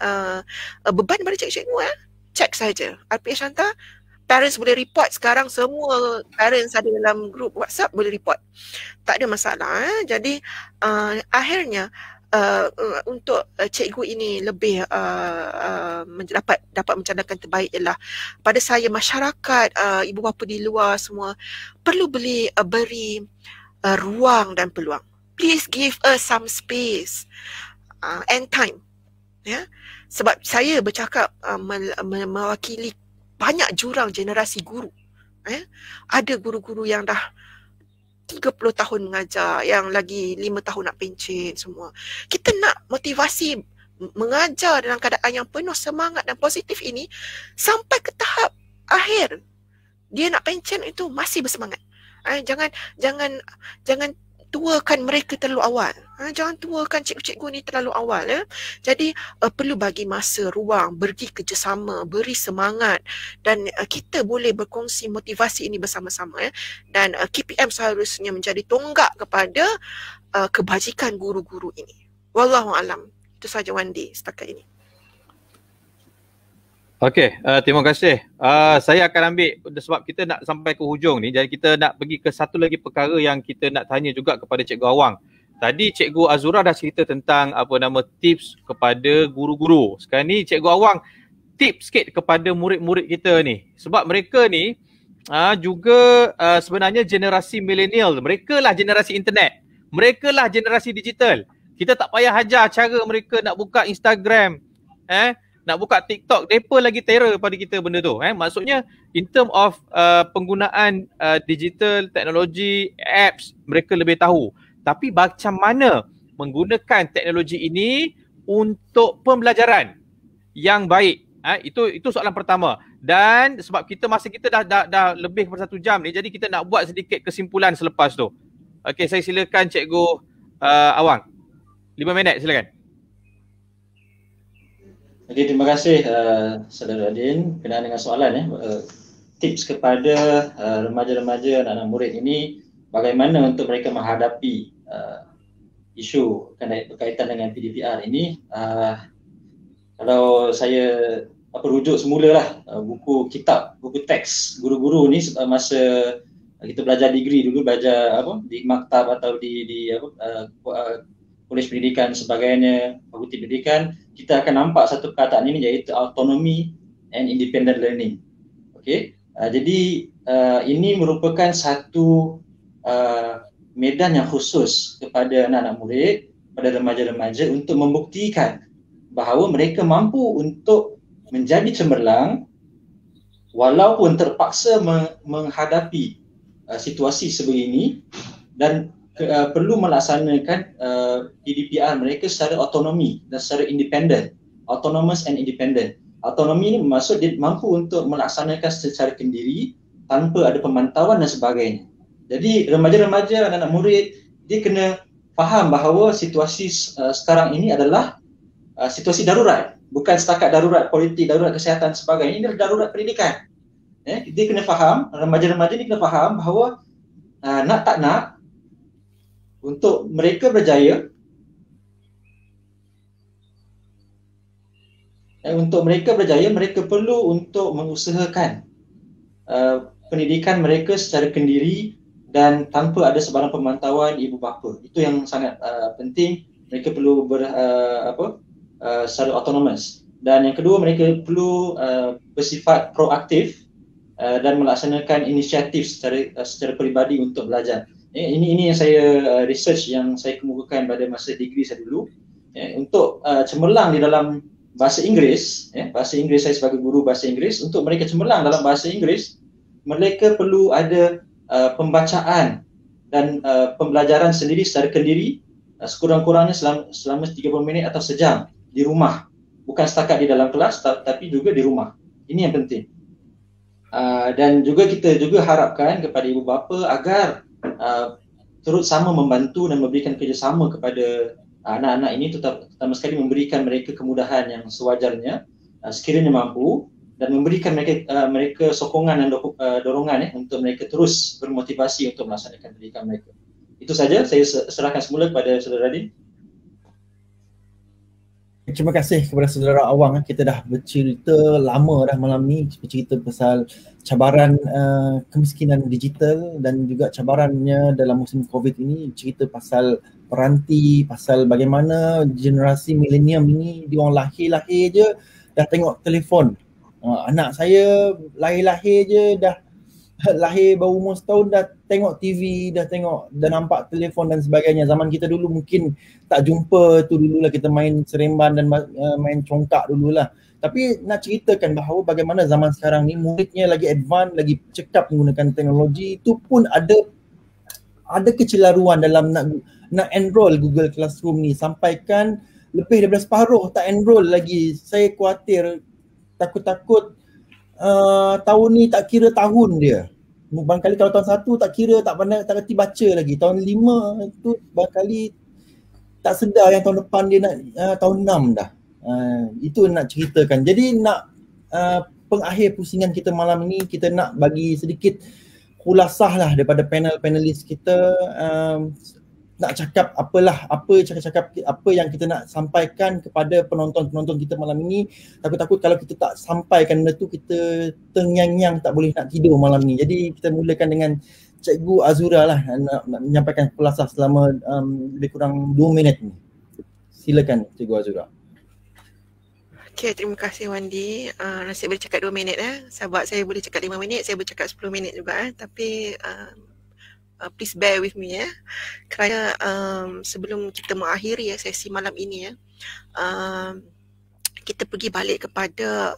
Speaker 2: beban pada cikgu-cikgu. Check saja. RPH hantar. Parents boleh report sekarang, semua parents ada dalam grup WhatsApp boleh report. Tak ada masalah. Jadi akhirnya untuk cikgu ini lebih dapat mencadangkan terbaik ialah pada saya masyarakat, ibu bapa di luar semua perlu beri ruang dan peluang. Please give us some space and time. Sebab saya bercakap mewakili banyak jurang generasi guru. Ada guru-guru yang dah 30 tahun mengajar, yang lagi 5 tahun nak pencen semua. Kita nak motivasi mengajar dalam keadaan yang penuh semangat dan positif ini sampai ke tahap akhir. Dia nak pencen itu masih bersemangat. Jangan tuakan mereka terlalu awal. Jangan tuakan cikgu-cikgu ni terlalu awal. Jadi perlu bagi masa, ruang, beri kerjasama, beri semangat, dan kita boleh berkongsi motivasi ini bersama-sama. Dan KPM seharusnya menjadi tonggak kepada kebajikan guru-guru ini. Wallahualam. Itu saja Wandi setakat ini.
Speaker 4: Okey, terima kasih. Saya akan ambil sebab kita nak sampai ke hujung ni, jadi kita nak pergi ke satu lagi perkara yang kita nak tanya juga kepada Cikgu Awang. Tadi Cikgu Azura dah cerita tentang tips kepada guru-guru. Sekarang ni Cikgu Awang tips sikit kepada murid-murid kita ni. Sebab mereka ni juga sebenarnya generasi milenial. Mereka lah generasi internet. Mereka lah generasi digital. Kita tak payah ajar cara mereka nak buka Instagram, nak buka TikTok. Mereka lagi terror pada kita benda tu. Maksudnya in term of penggunaan digital, teknologi, apps, mereka lebih tahu. Tapi macam mana menggunakan teknologi ini untuk pembelajaran yang baik? Itu soalan pertama. Dan sebab masa kita dah lebih daripada 1 jam ni, jadi kita nak buat sedikit kesimpulan selepas tu. Okey, saya silakan Cikgu Awang. 5 minit silakan.
Speaker 3: Okey, terima kasih Saudara Adin berkenaan dengan soalan tips kepada remaja-remaja, anak-anak murid ini bagaimana untuk mereka menghadapi isu berkaitan dengan PDPR ini. Kalau saya rujuk semulalah buku teks guru-guru ni masa kita belajar degree dulu, belajar di maktab atau di Kolej Pendidikan sebagainya, Fakulti Pendidikan, kita akan nampak satu perkataan ini iaitu autonomy and independent learning. Okey. Jadi ini merupakan satu medan yang khusus kepada anak-anak murid, pada remaja-remaja untuk membuktikan bahawa mereka mampu untuk menjadi cemerlang walaupun terpaksa menghadapi situasi sebegini dan perlu melaksanakan PDPR mereka secara autonomi dan secara independent, autonomous and independent. Autonomi ini bermaksud dia mampu untuk melaksanakan secara sendiri tanpa ada pemantauan dan sebagainya. Jadi remaja-remaja, anak-anak murid, dia kena faham bahawa situasi sekarang ini adalah situasi darurat, bukan setakat darurat politik, darurat kesihatan sebagainya. Ini adalah darurat pendidikan. Dia kena faham, remaja-remaja ni kena faham bahawa nak tak nak, untuk mereka berjaya, mereka perlu untuk mengusahakan pendidikan mereka secara kendiri dan tanpa ada sebarang pemantauan ibu bapa. Itu yang sangat penting. Mereka perlu secara autonomous. Dan yang kedua, mereka perlu bersifat proaktif dan melaksanakan inisiatif secara peribadi untuk belajar. Ini yang saya research yang saya kemukakan pada masa degree saya dulu. Untuk cemerlang di dalam bahasa Inggeris, bahasa Inggeris, saya sebagai guru bahasa Inggeris, untuk mereka cemerlang dalam bahasa Inggeris, mereka perlu ada pembacaan dan pembelajaran sendiri secara kendiri, sekurang-kurangnya selama 30 minit atau sejam di rumah. Bukan setakat di dalam kelas tapi juga di rumah. Ini yang penting. Dan juga kita juga harapkan kepada ibu bapa agar turut sama membantu dan memberikan kerjasama kepada anak-anak ini, terutama sekali memberikan mereka kemudahan yang sewajarnya sekiranya mampu, dan memberikan mereka sokongan dan dorongan untuk mereka terus bermotivasi untuk melaksanakan pendidikan mereka. Itu saja, saya serahkan semula kepada Saudara Radin.
Speaker 1: Terima kasih kepada Saudara Awang. Kita dah bercerita lama dah malam ni, bercerita pasal cabaran kemiskinan digital dan juga cabarannya dalam musim COVID ini, cerita pasal peranti, pasal bagaimana generasi milenium ini diorang lahir-lahir je dah tengok telefon. Anak saya lahir-lahir je dah lahir baru umur setahun dah tengok TV, dah nampak telefon dan sebagainya. Zaman kita dulu mungkin tak jumpa tu dululah, kita main seremban dan main congkak dululah. Tapi nak ceritakan bahawa bagaimana zaman sekarang ni muridnya lagi advance, lagi cekap menggunakan teknologi. Itu pun ada kecelaruan dalam nak enroll Google Classroom ni, sampaikan lebih daripada separuh tak enroll lagi. Saya khawatir, takut-takut tahun ni tak kira tahun dia. Barangkali kalau tahun 1 tak kira, tak pandai, tak reti baca lagi. Tahun 5 tu barangkali tak sedar yang tahun depan dia nak tahun 6 dah. Itu nak ceritakan. Jadi nak pengakhir pusingan kita malam ini, kita nak bagi sedikit khulasah lah daripada panelis kita. Nak cakap apa yang kita nak sampaikan kepada penonton-penonton kita malam ini. Takut-takut kalau kita tak sampaikan benda tu, kita tengyang-nyang tak boleh nak tidur malam ni. Jadi kita mulakan dengan Cikgu Azura lah nak menyampaikan kulasah selama lebih kurang 2 minit ni. Silakan Cikgu Azura.
Speaker 2: Okay, terima kasih Wandi. Nasib boleh cakap 2 minit Sahabat saya boleh cakap 5 minit, saya boleh cakap 10 minit juga Tapi please bear with me kerana sebelum kita mengakhiri sesi malam ini kita pergi balik kepada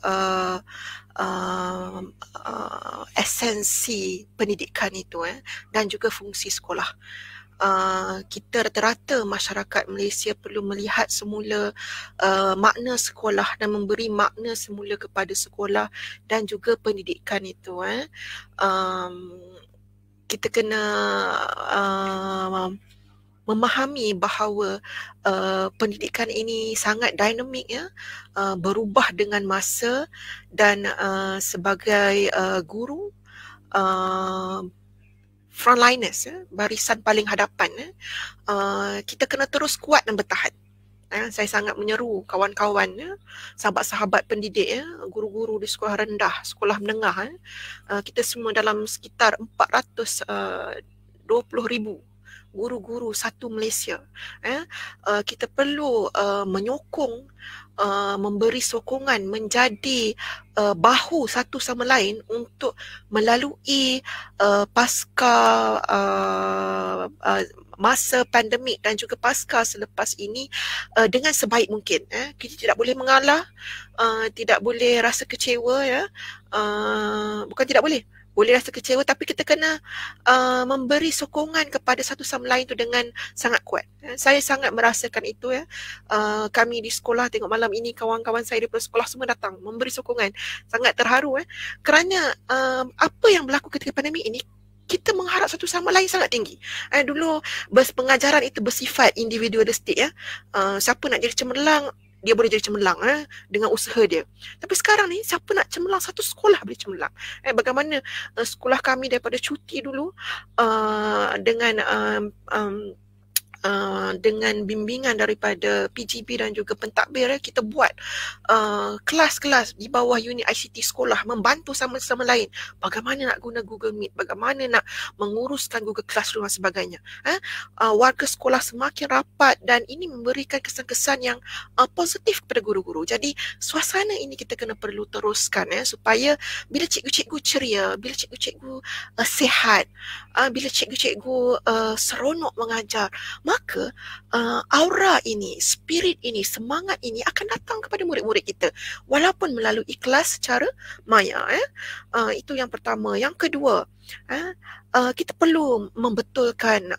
Speaker 2: esensi pendidikan itu dan juga fungsi sekolah. Kita rata-rata masyarakat Malaysia perlu melihat semula makna sekolah dan memberi makna semula kepada sekolah dan juga pendidikan itu. Kita kena memahami bahawa pendidikan ini sangat dinamik berubah dengan masa dan sebagai guru frontliners, barisan paling hadapan, kita kena terus kuat dan bertahan. Saya sangat menyeru kawan-kawan, sahabat-sahabat pendidik, guru-guru di sekolah rendah, sekolah menengah, kita semua dalam sekitar 420,000 guru-guru satu Malaysia. Kita perlu menyokong, memberi sokongan, menjadi bahu satu sama lain untuk melalui pasca masa pandemik dan juga pasca selepas ini dengan sebaik mungkin. Kita tidak boleh mengalah, tidak boleh rasa kecewa, bukan tidak boleh rasa kecewa, tapi kita kena memberi sokongan kepada satu sama lain itu dengan sangat kuat. Saya sangat merasakan itu kami di sekolah, tengok malam ini kawan-kawan saya daripada sekolah semua datang memberi sokongan. Sangat terharu kerana apa yang berlaku ketika pandemik ini, kita mengharap satu sama lain sangat tinggi. Dulu pengajaran itu bersifat individualistik siapa nak jadi cemerlang, dia boleh jadi cemerlang dengan usaha dia. Tapi sekarang ni siapa nak cemerlang, satu sekolah boleh cemerlang. Bagaimana sekolah kami daripada cuti dulu dengan bimbingan daripada PGB dan juga pentadbir, kita buat kelas-kelas di bawah unit ICT sekolah, membantu sama-sama lain bagaimana nak guna Google Meet, bagaimana nak menguruskan Google Classroom dan sebagainya. Warga sekolah semakin rapat dan ini memberikan kesan-kesan yang positif kepada guru-guru. Jadi suasana ini kita kena perlu teruskan supaya bila cikgu-cikgu ceria, bila cikgu-cikgu sihat, bila cikgu-cikgu seronok mengajar, maka aura ini, spirit ini, semangat ini akan datang kepada murid-murid kita walaupun melalui kelas secara maya. Itu yang pertama. Yang kedua, kita perlu membetulkan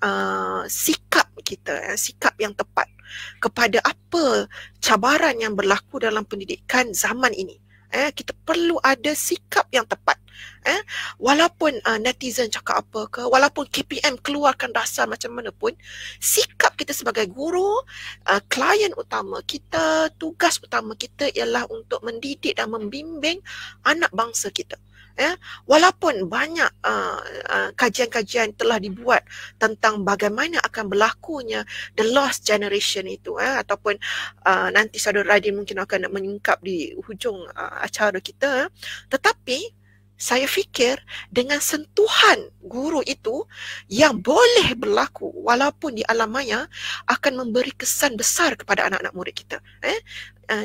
Speaker 2: sikap kita, sikap yang tepat kepada apa cabaran yang berlaku dalam pendidikan zaman ini. Kita perlu ada sikap yang tepat. Walaupun netizen cakap apa ke, walaupun KPM keluarkan dasar macam mana pun, sikap kita sebagai guru, klien utama kita, tugas utama kita ialah untuk mendidik dan membimbing anak bangsa kita. Walaupun banyak kajian-kajian telah dibuat tentang bagaimana akan berlakunya the lost generation itu, ataupun nanti Saudara Radin mungkin akan menyingkap di hujung acara kita, tetapi saya fikir dengan sentuhan guru itu yang boleh berlaku walaupun di alam maya akan memberi kesan besar kepada anak-anak murid kita.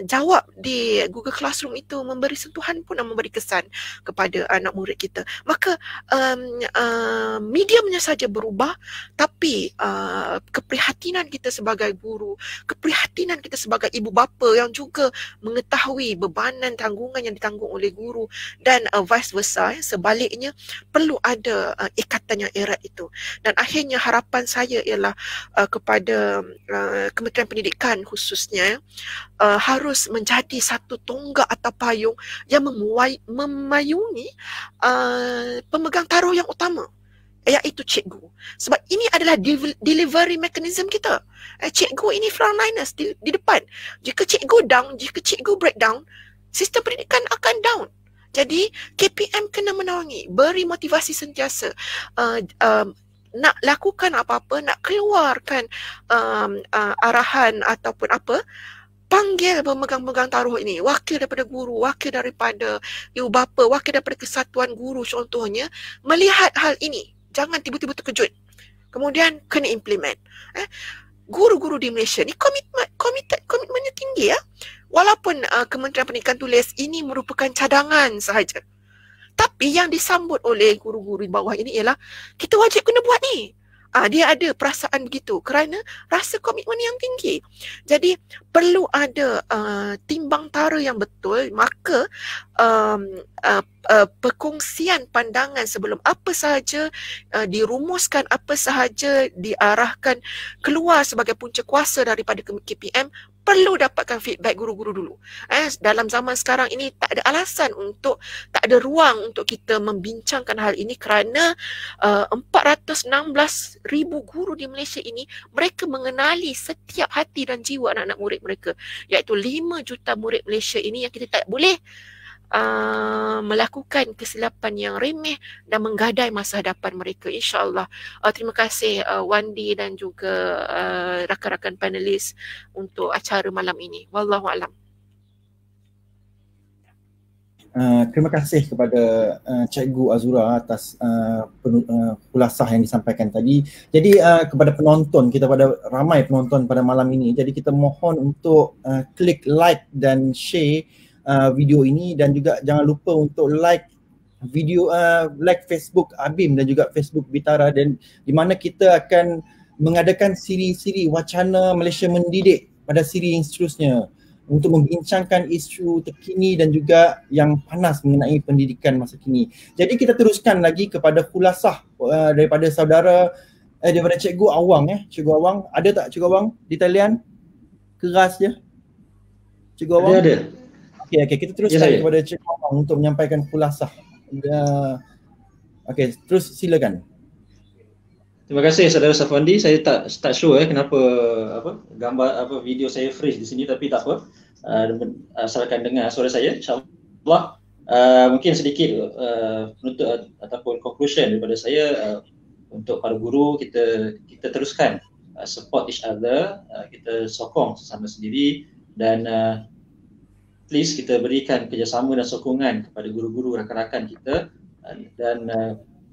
Speaker 2: Jawab di Google Classroom itu memberi sentuhan pun dan memberi kesan kepada anak murid kita. Maka mediumnya saja berubah, tapi keprihatinan kita sebagai guru, keprihatinan kita sebagai ibu bapa yang juga mengetahui bebanan tanggungan yang ditanggung oleh guru dan vice versa, sebaliknya perlu ada ikatan yang erat itu. Dan akhirnya harapan saya ialah kepada Kementerian Pendidikan khususnya, harus menjadi satu tonggak atau payung yang memayungi pemegang taruh yang utama, iaitu cikgu. Sebab ini adalah delivery mechanism kita. Cikgu ini frontliners di depan. Jika cikgu down, jika cikgu breakdown, sistem pendidikan akan down. Jadi KPM kena menaungi, beri motivasi sentiasa. Nak lakukan apa-apa, nak keluarkan arahan ataupun apa, panggil pemegang-pemegang taruh ini, wakil daripada guru, wakil daripada ibu bapa, wakil daripada kesatuan guru contohnya, melihat hal ini jangan tiba-tiba terkejut. Kemudian kena implement. Guru-guru di Malaysia ni komitmennya tinggi ya. Walaupun Kementerian Pendidikan tulis ini merupakan cadangan sahaja. Tapi yang disambut oleh guru-guru di bawah ini ialah kita wajib kena buat ni. Dia ada perasaan begitu kerana rasa komitmen yang tinggi. Jadi perlu ada timbang tara yang betul, maka perkongsian pandangan sebelum apa sahaja dirumuskan, apa sahaja diarahkan keluar sebagai punca kuasa daripada KPM, perlu dapatkan feedback guru-guru dulu. Dalam zaman sekarang ini tak ada alasan untuk, tak ada ruang untuk kita membincangkan hal ini kerana 416,000 guru di Malaysia ini, mereka mengenali setiap hati dan jiwa anak-anak murid mereka, iaitu 5 juta murid Malaysia ini yang kita tak boleh melakukan kesilapan yang remeh dan menggadai masa hadapan mereka, insya-Allah. Terima kasih Wandi dan juga rakan-rakan panelis untuk acara malam ini. Wallahu alam.
Speaker 1: Terima kasih kepada Cikgu Azura atas kulasah yang disampaikan tadi. Jadi kepada penonton, kita pada ramai penonton pada malam ini, jadi kita mohon untuk klik like dan share video ini, dan juga jangan lupa untuk like video like Facebook Abim dan juga Facebook Bitara, dan di mana kita akan mengadakan siri-siri wacana Malaysia Mendidik pada siri yang seterusnya untuk membincangkan isu terkini dan juga yang panas mengenai pendidikan masa kini. Jadi kita teruskan lagi kepada kulasah daripada saudara daripada Cikgu Awang. Cikgu Awang, ada tak Cikgu Awang di talian? Keras je. Cikgu Awang?
Speaker 3: Ada.
Speaker 1: Okey, kita teruskan kepada Cikgu Awang untuk menyampaikan kulasah. Okey, terus silakan.
Speaker 3: Terima kasih saudara Safwandi. Saya tak sure kenapa gambar video saya freeze di sini, tapi tak apa. Asalkan dengar suara saya, insya-Allah. Mungkin sedikit penutup ataupun conclusion daripada saya untuk para guru, kita teruskan support each other, kita sokong sesama sendiri, dan please kita berikan kerjasama dan sokongan kepada guru-guru rakan-rakan kita, dan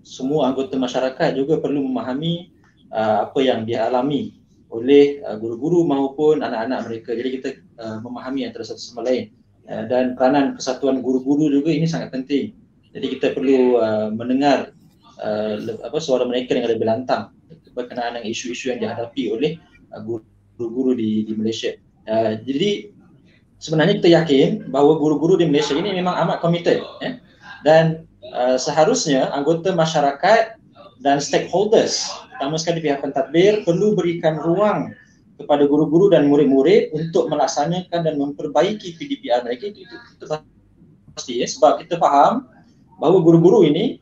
Speaker 3: semua anggota masyarakat juga perlu memahami apa yang dialami oleh guru-guru maupun anak-anak mereka. Jadi kita memahami antara satu sama lain, dan peranan persatuan guru-guru juga ini sangat penting. Jadi kita perlu mendengar suara mereka dengan lebih lantang berkenaan dengan isu-isu yang dihadapi oleh guru-guru di Malaysia. Jadi sebenarnya kita yakin bahawa guru-guru di Malaysia ini memang amat committed, dan seharusnya anggota masyarakat dan stakeholders, terutama sekali pihak pentadbir, perlu berikan ruang kepada guru-guru dan murid-murid untuk melaksanakan dan memperbaiki PDPR mereka. Itu pasti, sebab kita faham bahawa guru-guru ini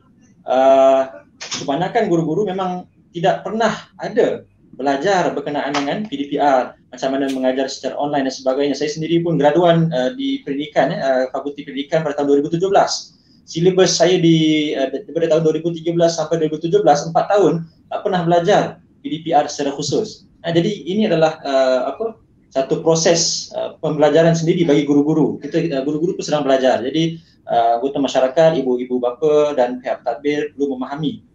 Speaker 3: kebanyakan guru-guru memang tidak pernah ada belajar berkenaan dengan PDPR, macam mana mengajar secara online dan sebagainya. Saya sendiri pun graduan di pendidikan, Fakulti Pendidikan pada tahun 2017. Silibus saya daripada tahun 2013 sampai 2017, 4 tahun tak pernah belajar PDPR secara khusus. Jadi ini adalah satu proses pembelajaran sendiri bagi guru-guru. Kita guru-guru pun sedang belajar. Jadi anggota masyarakat, ibu-ibu bapa dan pihak tadbir perlu memahami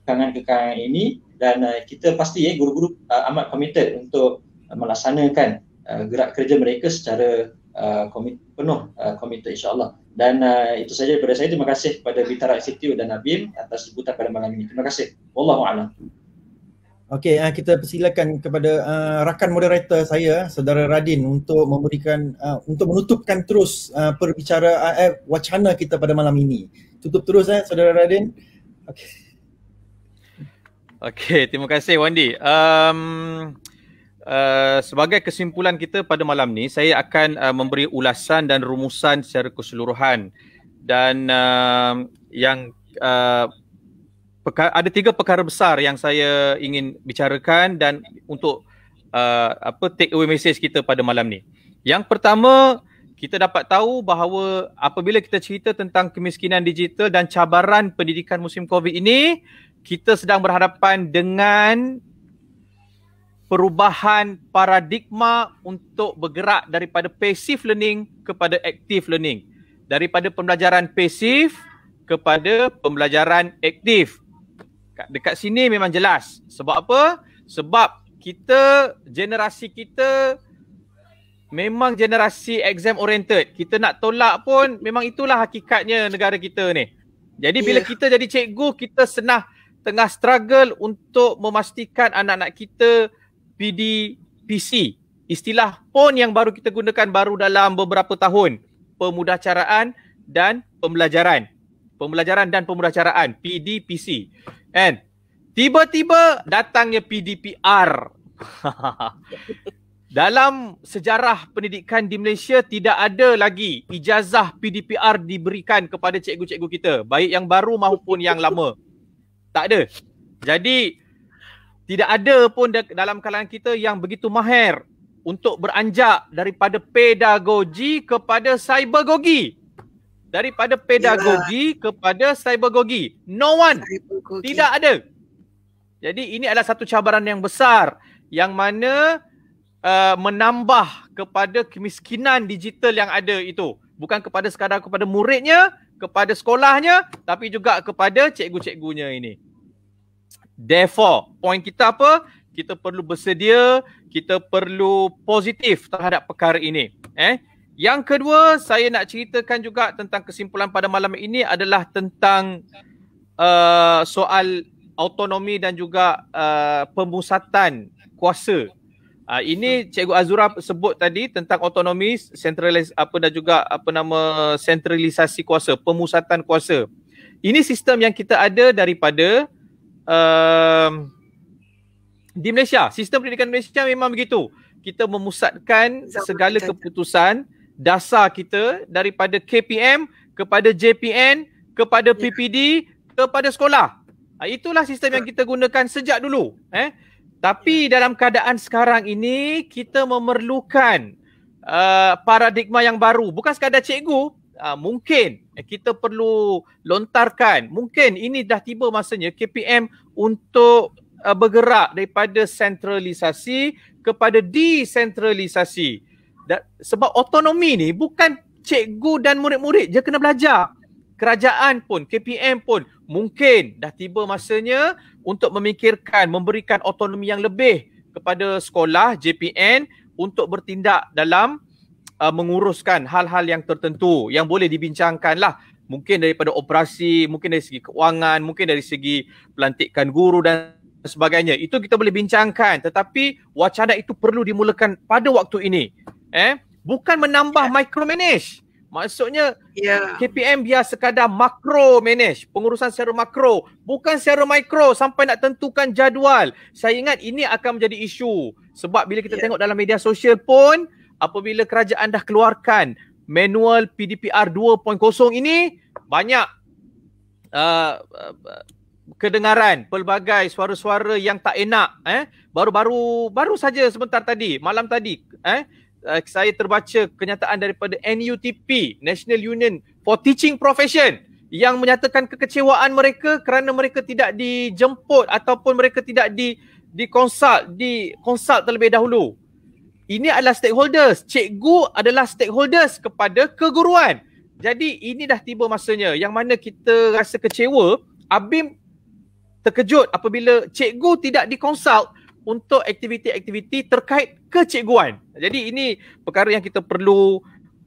Speaker 3: kekangan-kekangan ini, dan kita pasti guru-guru amat committed untuk melaksanakan gerak kerja mereka secara penuh committed, insya-Allah. Dan itu saja daripada saya. Terima kasih kepada Bitara Institute dan Abim atas sebutan pada malam ini. Terima kasih. Wallahu a'lam.
Speaker 1: Okey, kita persilakan kepada rakan moderator saya, Saudara Radin, untuk memberikan untuk menutupkan terus perbicaraan wacana kita pada malam ini. Tutup terus Saudara Radin.
Speaker 4: Okey, terima kasih Wandi. Sebagai kesimpulan kita pada malam ni, saya akan memberi ulasan dan rumusan secara keseluruhan, dan yang ada 3 perkara besar yang saya ingin bicarakan dan untuk take away message kita pada malam ni. Yang pertama, kita dapat tahu bahawa apabila kita cerita tentang kemiskinan digital dan cabaran pendidikan musim COVID ini, kita sedang berhadapan dengan perubahan paradigma untuk bergerak daripada passive learning kepada active learning. Daripada pembelajaran pasif kepada pembelajaran aktif. Dekat sini memang jelas. Sebab apa? Sebab generasi kita memang generasi exam oriented. Kita nak tolak pun memang itulah hakikatnya negara kita ni. Jadi bila kita jadi cikgu, kita tengah struggle untuk memastikan anak-anak kita PDPC. Istilah pun yang baru kita gunakan baru dalam beberapa tahun. Pemudahcaraan dan pembelajaran. Pembelajaran dan pemudahcaraan, PDPC. And tiba-tiba datangnya PDPR. Dalam sejarah pendidikan di Malaysia tidak ada lagi ijazah PDPR diberikan kepada cikgu-cikgu kita, baik yang baru maupun yang lama. Tak ada. Jadi tidak ada pun dalam kalangan kita yang begitu mahir untuk beranjak daripada pedagogi kepada cybergogi. Daripada pedagogi kepada cybergogi. No one. Tidak ada. Jadi ini adalah satu cabaran yang besar yang mana menambah kepada kemiskinan digital yang ada itu. Bukan sekadar kepada muridnya, kepada sekolahnya, tapi juga kepada cikgu-cikgunya ini. Therefore, point kita apa? Kita perlu bersedia, kita perlu positif terhadap perkara ini. Yang kedua, saya nak ceritakan juga tentang kesimpulan pada malam ini adalah tentang soal autonomi dan juga pemusatan kuasa. Ini Cikgu Azura sebut tadi tentang autonomi, sentralisasi kuasa, pemusatan kuasa. Ini sistem yang kita ada daripada di Malaysia. Sistem pendidikan Malaysia memang begitu. Kita memusatkan segala keputusan dasar kita daripada KPM kepada JPN, kepada PPD, kepada sekolah. Itulah sistem yang kita gunakan sejak dulu. Tapi dalam keadaan sekarang ini, kita memerlukan paradigma yang baru. Bukan sekadar cikgu, mungkin kita perlu lontarkan. Mungkin ini dah tiba masanya KPM untuk bergerak daripada sentralisasi kepada desentralisasi. Sebab autonomi ni bukan cikgu dan murid-murid je kena belajar. Kerajaan pun, KPM pun mungkin dah tiba masanya untuk memikirkan, memberikan autonomi yang lebih kepada sekolah, JPN untuk bertindak dalam menguruskan hal-hal yang tertentu yang boleh dibincangkan lah. Mungkin daripada operasi, mungkin dari segi keuangan, mungkin dari segi pelantikan guru dan sebagainya. Itu kita boleh bincangkan, tetapi wacana itu perlu dimulakan pada waktu ini. Bukan menambah micromanage. Maksudnya KPM biar sekadar makro manage, pengurusan secara makro, bukan secara mikro sampai nak tentukan jadual. Saya ingat ini akan menjadi isu. Sebab bila kita tengok dalam media sosial pun, apabila kerajaan dah keluarkan manual PDPR 2.0 ini, banyak kedengaran pelbagai suara-suara yang tak enak. Baru saja sebentar tadi, malam tadi, saya terbaca kenyataan daripada NUTP, National Union for Teaching Profession, yang menyatakan kekecewaan mereka kerana mereka tidak dijemput ataupun mereka tidak dikonsult terlebih dahulu. Ini adalah stakeholders. Cikgu adalah stakeholders kepada keguruan. Jadi ini dah tiba masanya yang mana kita rasa kecewa. ABIM terkejut apabila cikgu tidak dikonsult untuk aktiviti-aktiviti terkait kecikguan. Jadi ini perkara yang kita perlu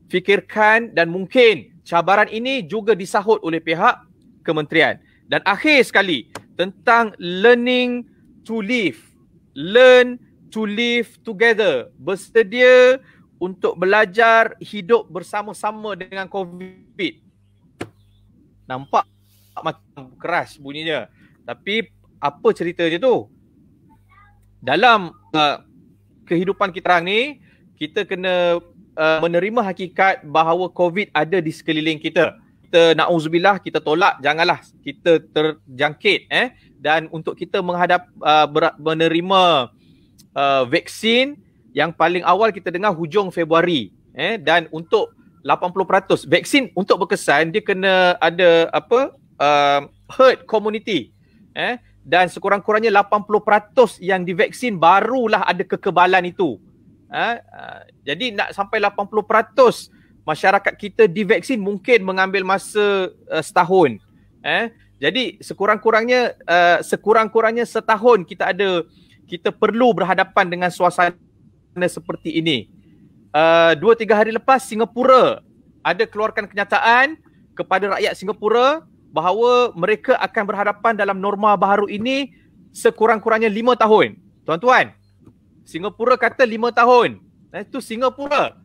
Speaker 4: fikirkan dan mungkin cabaran ini juga disahut oleh pihak kementerian. Dan akhir sekali tentang learning to live. Learn to live together. Bersedia untuk belajar hidup bersama-sama dengan COVID. Nampak macam keras bunyinya. Tapi apa ceritanya tu? Dalam kehidupan kita sekarang ni, kita kena menerima hakikat bahawa COVID ada di sekeliling kita. Kita na'udzubillah, kita tolak, janganlah kita terjangkit. Dan untuk kita menerima vaksin yang paling awal kita dengar hujung Februari. Dan untuk 80% vaksin untuk berkesan, dia kena ada herd community. Dan sekurang-kurangnya 80% yang divaksin barulah ada kekebalan itu. Jadi nak sampai 80% masyarakat kita divaksin mungkin mengambil masa setahun. Jadi sekurang-kurangnya setahun kita perlu berhadapan dengan suasana seperti ini. 2-3 hari lepas Singapura ada keluarkan kenyataan kepada rakyat Singapura bahawa mereka akan berhadapan dalam norma baru ini sekurang-kurangnya 5 tahun. Tuan-tuan, Singapura kata 5 tahun. Itu Singapura.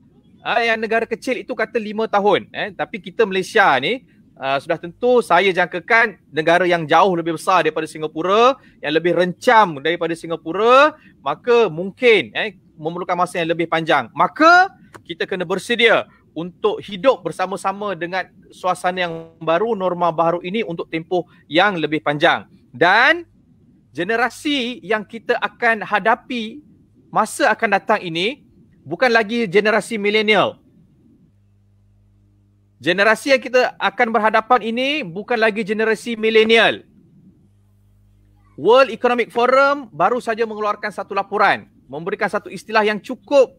Speaker 4: Yang negara kecil itu kata 5 tahun. Tapi kita Malaysia ni sudah tentu saya jangkakan negara yang jauh lebih besar daripada Singapura, yang lebih rencam daripada Singapura, maka mungkin memerlukan masa yang lebih panjang. Maka kita kena bersedia untuk hidup bersama-sama dengan suasana yang baru, norma baru ini untuk tempoh yang lebih panjang. Dan generasi yang kita akan hadapi masa akan datang ini bukan lagi generasi milenial. Generasi yang kita akan berhadapan ini bukan lagi generasi milenial. World Economic Forum baru saja mengeluarkan satu laporan, memberikan satu istilah yang cukup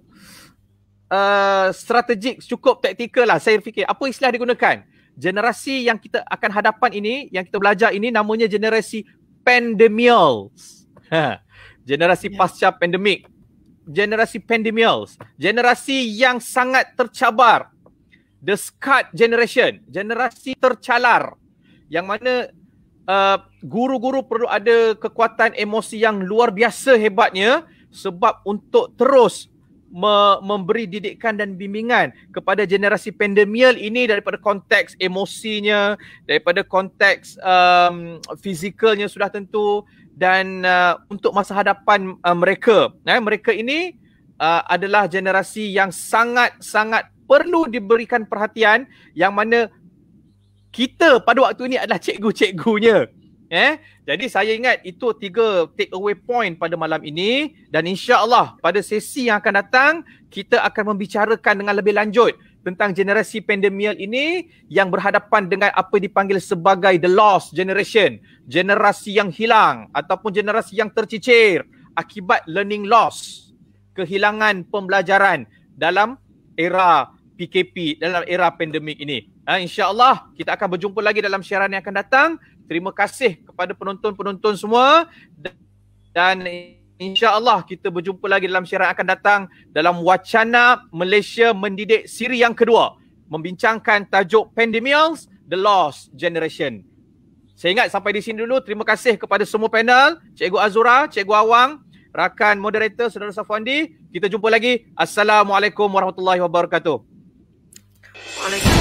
Speaker 4: strategik, cukup taktikal lah saya fikir. Apa istilah digunakan? Generasi yang kita akan hadapan ini, yang kita belajar ini namanya generasi pandemials. Generasi pasca pandemik. Generasi pandemials. Generasi yang sangat tercabar. The scarred generation, generasi tercalar, yang mana guru-guru perlu ada kekuatan emosi yang luar biasa hebatnya sebab untuk terus memberi didikan dan bimbingan kepada generasi pandemial ini daripada konteks emosinya, daripada konteks fizikalnya sudah tentu, dan untuk masa hadapan mereka. Mereka ini adalah generasi yang sangat-sangat perlu diberikan perhatian, yang mana kita pada waktu ini adalah cikgu-cikgunya. Jadi saya ingat itu 3 take away point pada malam ini, dan insya-Allah pada sesi yang akan datang kita akan membicarakan dengan lebih lanjut tentang generasi pandemial ini yang berhadapan dengan apa dipanggil sebagai the lost generation, generasi yang hilang ataupun generasi yang tercicir akibat learning loss, kehilangan pembelajaran dalam era PKP, dalam era pandemik ini. InsyaAllah kita akan berjumpa lagi dalam siaran yang akan datang. Terima kasih kepada penonton-penonton semua, dan insyaAllah kita berjumpa lagi dalam siaran yang akan datang dalam Wacana Malaysia Mendidik siri yang kedua, membincangkan tajuk Pandemials, The Lost Generation. Saya ingat sampai di sini dulu. Terima kasih kepada semua panel, Cikgu Azura, Cikgu Awang, rakan moderator Saudara Safwandi. Kita jumpa lagi. Assalamualaikum warahmatullahi wabarakatuh.
Speaker 2: Waalaikumsalam.